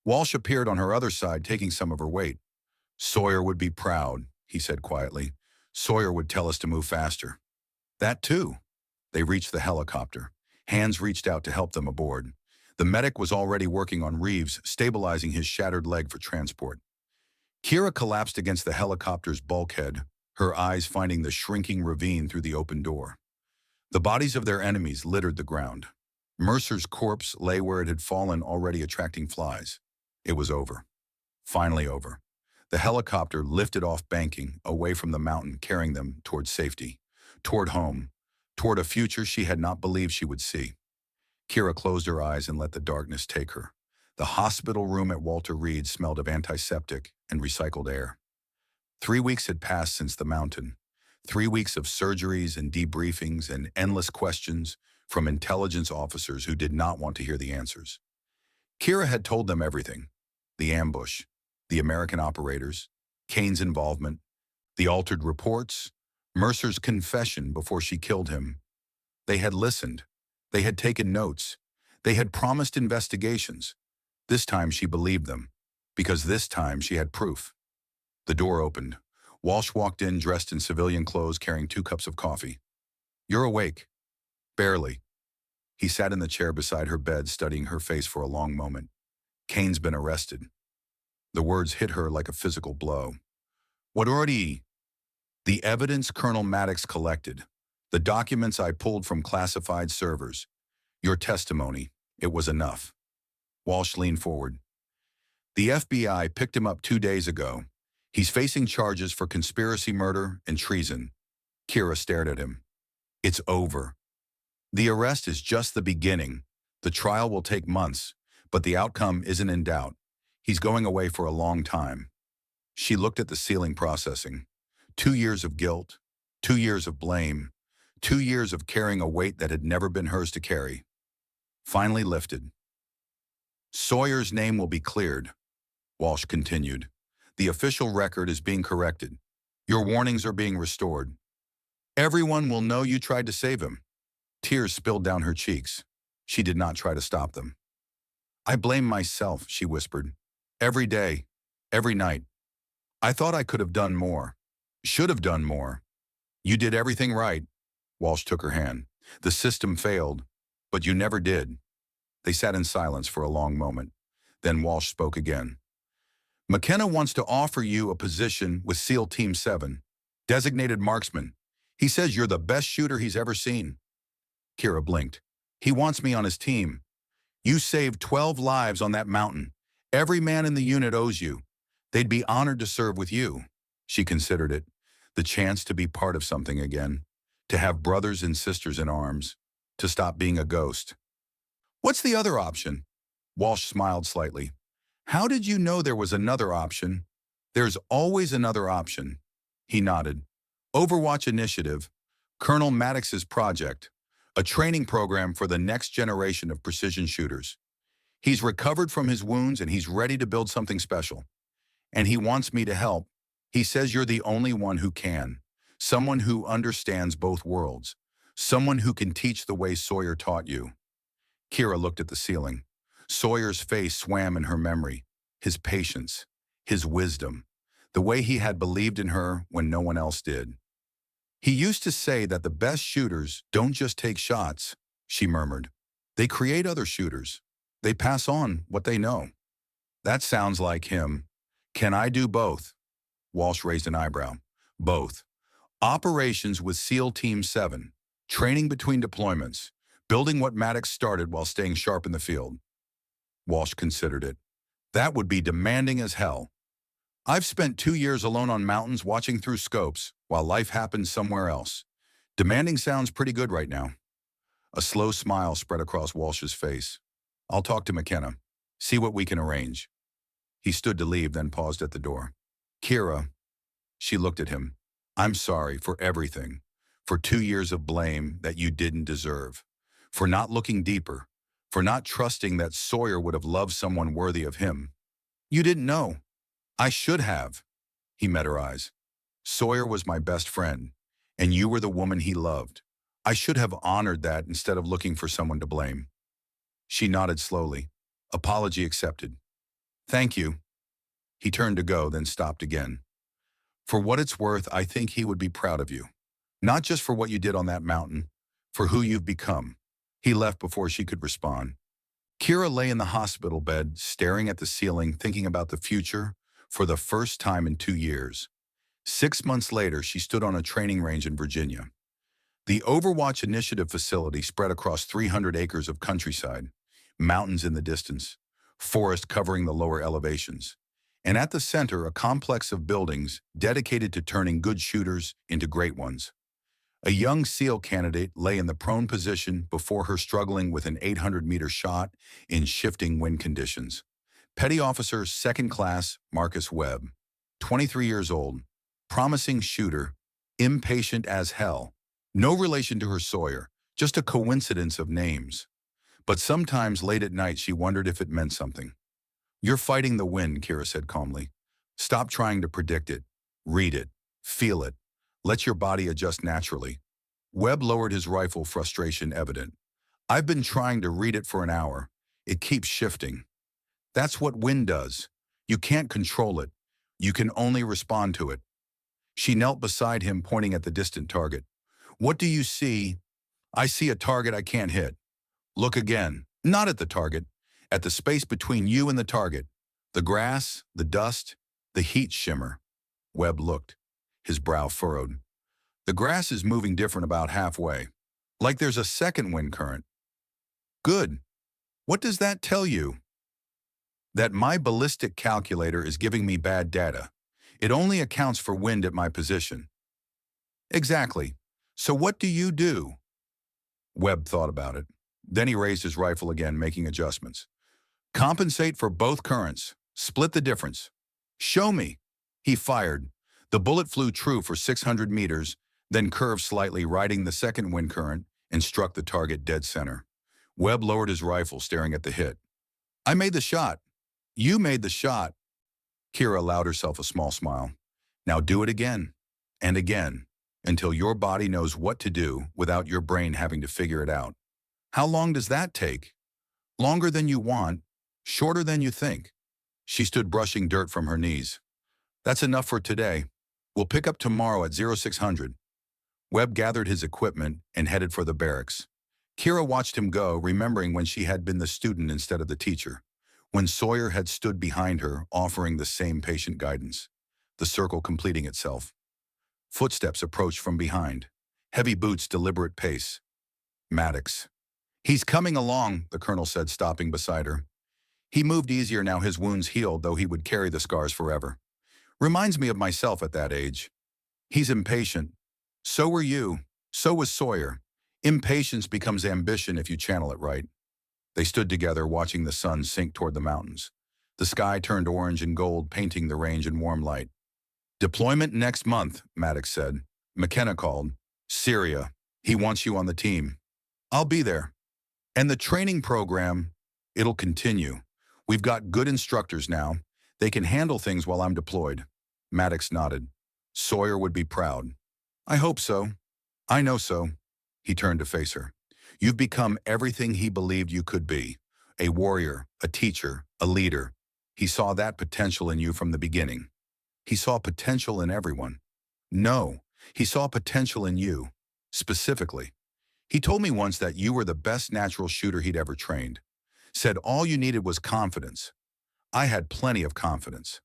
Walsh appeared on her other side, taking some of her weight. "Sawyer would be proud," he said quietly. "Sawyer would tell us to move faster." "That too." They reached the helicopter. Hands reached out to help them aboard. The medic was already working on Reeves, stabilizing his shattered leg for transport. Kira collapsed against the helicopter's bulkhead, her eyes finding the shrinking ravine through the open door. The bodies of their enemies littered the ground. Mercer's corpse lay where it had fallen, already attracting flies. It was over. Finally over. The helicopter lifted off banking, away from the mountain, carrying them toward safety, toward home, toward a future she had not believed she would see. Kira closed her eyes and let the darkness take her. The hospital room at Walter Reed smelled of antiseptic and recycled air. 3 weeks had passed since the mountain. 3 weeks of surgeries and debriefings and endless questions from intelligence officers who did not want to hear the answers. Kira had told them everything. The ambush, the American operators, Kane's involvement, the altered reports, Mercer's confession before she killed him. They had listened. They had taken notes. They had promised investigations. This time she believed them, because this time she had proof. The door opened. Walsh walked in dressed in civilian clothes, carrying 2 cups of coffee. "You're awake." "Barely." He sat in the chair beside her bed, studying her face for a long moment. "Kane's been arrested." The words hit her like a physical blow. "What already?" "The evidence Colonel Maddox collected. The documents I pulled from classified servers. Your testimony. It was enough." Walsh leaned forward. "The FBI picked him up 2 days ago. He's facing charges for conspiracy murder and treason." Kira stared at him. "It's over." "The arrest is just the beginning. The trial will take months, but the outcome isn't in doubt. He's going away for a long time." She looked at the ceiling, processing. 2 years of guilt, 2 years of blame, 2 years of carrying a weight that had never been hers to carry. Finally lifted. "Sawyer's name will be cleared," Walsh continued. "The official record is being corrected. Your warnings are being restored. Everyone will know you tried to save him." Tears spilled down her cheeks. She did not try to stop them. "I blame myself," she whispered. "Every day, every night. I thought I could have done more. Should have done more." "You did everything right." Walsh took her hand. "The system failed, but you never did." They sat in silence for a long moment. Then Walsh spoke again. "McKenna wants to offer you a position with SEAL Team 7, designated marksman. He says you're the best shooter he's ever seen." Kira blinked. "He wants me on his team. You saved 12 lives on that mountain. Every man in the unit owes you. They'd be honored to serve with you." She considered it. The chance to be part of something again. To have brothers and sisters in arms. To stop being a ghost. "What's the other option?" Walsh smiled slightly. "How did you know there was another option?" "There's always another option." He nodded. "Overwatch Initiative, Colonel Maddox's project, a training program for the next generation of precision shooters. He's recovered from his wounds and he's ready to build something special. And he wants me to help. He says you're the only one who can. Someone who understands both worlds. Someone who can teach the way Sawyer taught you." Kira looked at the ceiling. Sawyer's face swam in her memory. His patience. His wisdom. The way he had believed in her when no one else did. "He used to say that the best shooters don't just take shots," she murmured. "They create other shooters. They pass on what they know." "That sounds like him. Can I do both?" Walsh raised an eyebrow. "Both. Operations with SEAL Team 7. Training between deployments. Building what Maddox started while staying sharp in the field." Walsh considered it. "That would be demanding as hell. I've spent 2 years alone on mountains watching through scopes while life happens somewhere else. Demanding sounds pretty good right now." A slow smile spread across Walsh's face. "I'll talk to McKenna. See what we can arrange." He stood to leave, then paused at the door. "Kira," she looked at him, "I'm sorry for everything. For 2 years of blame that you didn't deserve. For not looking deeper. For not trusting that Sawyer would have loved someone worthy of him. You didn't know. I should have." He met her eyes. "Sawyer was my best friend, and you were the woman he loved. I should have honored that instead of looking for someone to blame." She nodded slowly. Apology accepted. "Thank you." He turned to go, then stopped again. "For what it's worth, I think he would be proud of you. Not just for what you did on that mountain, for who you've become." He left before she could respond. Kira lay in the hospital bed, staring at the ceiling, thinking about the future for the first time in 2 years. 6 months later, she stood on a training range in Virginia. The Overwatch Initiative facility spread across 300 acres of countryside, mountains in the distance, forest covering the lower elevations, and at the center a complex of buildings dedicated to turning good shooters into great ones. A young SEAL candidate lay in the prone position before her struggling with an 800-meter shot in shifting wind conditions. Petty Officer Second Class Marcus Webb, 23 years old, promising shooter, impatient as hell. No relation to her Sawyer, just a coincidence of names. But sometimes late at night she wondered if it meant something. "You're fighting the wind," Kira said calmly. "Stop trying to predict it. Read it. Feel it. Let your body adjust naturally." Webb lowered his rifle, frustration evident. "I've been trying to read it for an hour. It keeps shifting." "That's what wind does. You can't control it. You can only respond to it." She knelt beside him, pointing at the distant target. "What do you see?" "I see a target I can't hit." "Look again." "Not at the target. At the space between you and the target. The grass, the dust, the heat shimmer." Webb looked, his brow furrowed. "The grass is moving different about halfway. Like there's a second wind current." "Good. What does that tell you?" "That my ballistic calculator is giving me bad data. It only accounts for wind at my position." "Exactly. So what do you do?" Webb thought about it. Then he raised his rifle again, making adjustments. "Compensate for both currents. Split the difference." "Show me." He fired. The bullet flew true for 600 meters, then curved slightly, riding the second wind current, and struck the target dead center. Webb lowered his rifle, staring at the hit. "I made the shot." "You made the shot." Kira allowed herself a small smile. "Now do it again, and again, until your body knows what to do without your brain having to figure it out." "How long does that take?" "Longer than you want, shorter than you think." She stood brushing dirt from her knees. "That's enough for today. We'll pick up tomorrow at 0600. Webb gathered his equipment and headed for the barracks. Kira watched him go, remembering when she had been the student instead of the teacher, when Sawyer had stood behind her, offering the same patient guidance, the circle completing itself. Footsteps approached from behind. Heavy boots, deliberate pace. Maddox. "He's coming along," the colonel said, stopping beside her. He moved easier now, his wounds healed, though he would carry the scars forever. "Reminds me of myself at that age." "He's impatient." "So were you. So was Sawyer. Impatience becomes ambition if you channel it right." They stood together, watching the sun sink toward the mountains. The sky turned orange and gold, painting the range in warm light. "Deployment next month," Maddox said. "McKenna called. Syria. He wants you on the team." "I'll be there." "And the training program, it'll continue. We've got good instructors now. They can handle things while I'm deployed." Maddox nodded. "Sawyer would be proud." "I hope so. I know so." He turned to face her. "You've become everything he believed you could be. A warrior, a teacher, a leader. He saw that potential in you from the beginning." "He saw potential in everyone." "No, he saw potential in you, specifically. He told me once that you were the best natural shooter he'd ever trained. Said all you needed was confidence. I had plenty of confidence.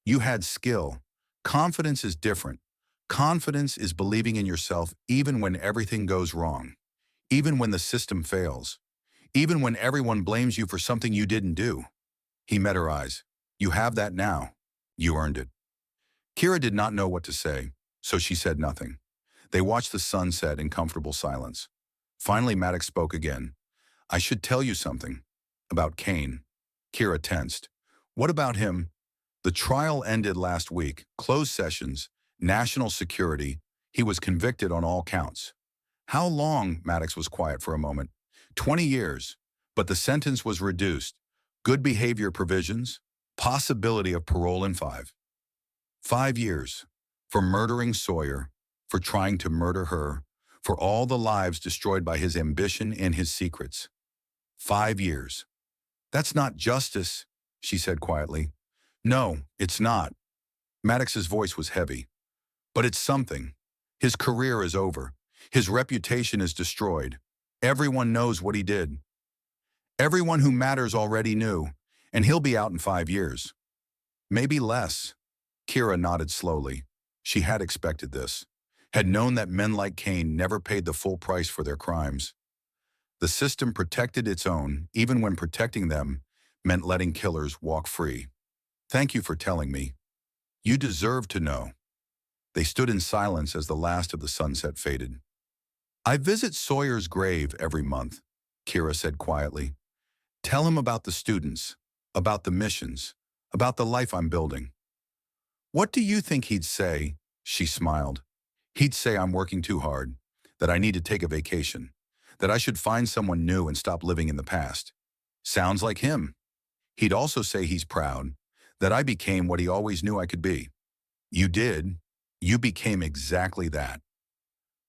You had skill. Confidence is different. Confidence is believing in yourself even when everything goes wrong, even when the system fails, even when everyone blames you for something you didn't do." He met her eyes. "You have that now. You earned it." Kira did not know what to say, so she said nothing. They watched the sun set in comfortable silence. Finally, Maddox spoke again. "I should tell you something. About Kane." Kira tensed. "What about him?" "The trial ended last week. Closed sessions, national security. He was convicted on all counts." "How long?" Maddox was quiet for a moment. 20 years. But the sentence was reduced. Good behavior provisions. Possibility of parole in 5. 5 years. For murdering Sawyer. For trying to murder her. For all the lives destroyed by his ambition and his secrets. 5 years. "That's not justice," she said quietly. "No, it's not." Maddox's voice was heavy. "But it's something. His career is over. His reputation is destroyed. Everyone knows what he did. Everyone who matters already knew, and he'll be out in 5 years. Maybe less." Kira nodded slowly. She had expected this. had known that men like Cain never paid the full price for their crimes. The system protected its own, even when protecting them meant letting killers walk free. Thank you for telling me. You deserve to know. They stood in silence as the last of the sunset faded. I visit Sawyer's grave every month, Kira said quietly. Tell him about the students, about the missions, about the life I'm building. What do you think he'd say? She smiled. He'd say I'm working too hard, that I need to take a vacation, that I should find someone new and stop living in the past. Sounds like him. He'd also say he's proud, that I became what he always knew I could be. You did. You became exactly that.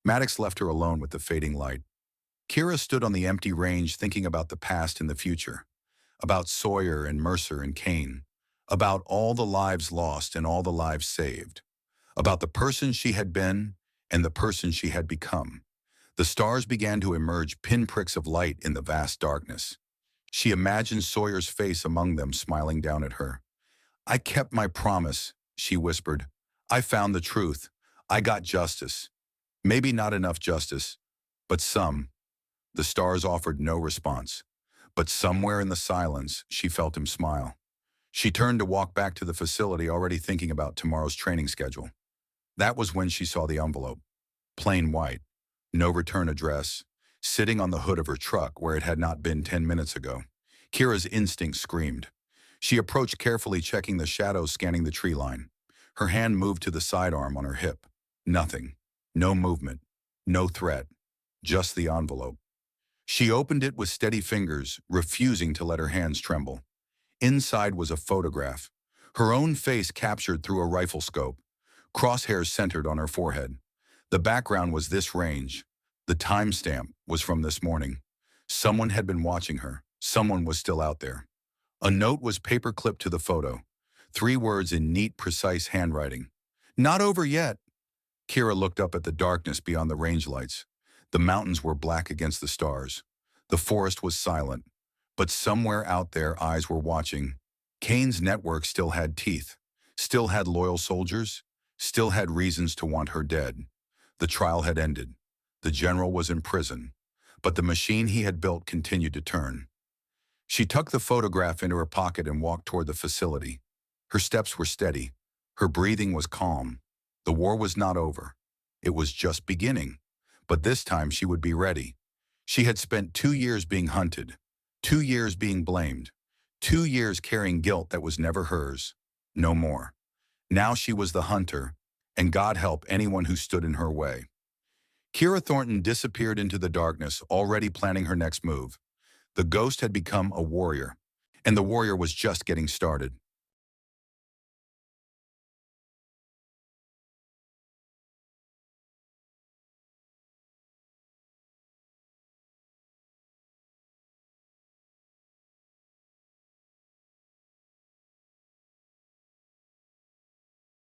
Maddox left her alone with the fading light. Kira stood on the empty range thinking about the past and the future, about Sawyer and Mercer and Kane, about all the lives lost and all the lives saved, about the person she had been and the person she had become. The stars began to emerge, pinpricks of light in the vast darkness. She imagined Sawyer's face among them, smiling down at her. I kept my promise, she whispered. I found the truth. I got justice. Maybe not enough justice, but some. The stars offered no response, but somewhere in the silence, she felt him smile. She turned to walk back to the facility, already thinking about tomorrow's training schedule. That was when she saw the envelope. Plain white, no return address, sitting on the hood of her truck where it had not been 10 minutes ago. Kira's instinct screamed. She approached carefully, checking the shadows, scanning the tree line. Her hand moved to the sidearm on her hip. Nothing. No movement. No threat. Just the envelope. She opened it with steady fingers, refusing to let her hands tremble. Inside was a photograph, her own face captured through a rifle scope, crosshairs centered on her forehead. The background was this range. The timestamp was from this morning. Someone had been watching her. Someone was still out there. A note was paper-clipped to the photo. 3 words in neat, precise handwriting. Not over yet. Kira looked up at the darkness beyond the range lights. The mountains were black against the stars. The forest was silent. But somewhere out there, eyes were watching. Kane's network still had teeth, still had loyal soldiers, still had reasons to want her dead. The trial had ended. The general was in prison. But the machine he had built continued to turn. She tucked the photograph into her pocket and walked toward the facility. Her steps were steady. Her breathing was calm. The war was not over. It was just beginning. But this time she would be ready. She had spent 2 years being hunted, 2 years being blamed, 2 years carrying guilt that was never hers. No more. Now she was the hunter, and God help anyone who stood in her way. Kira Thornton disappeared into the darkness, already planning her next move. The ghost had become a warrior, and the warrior was just getting started.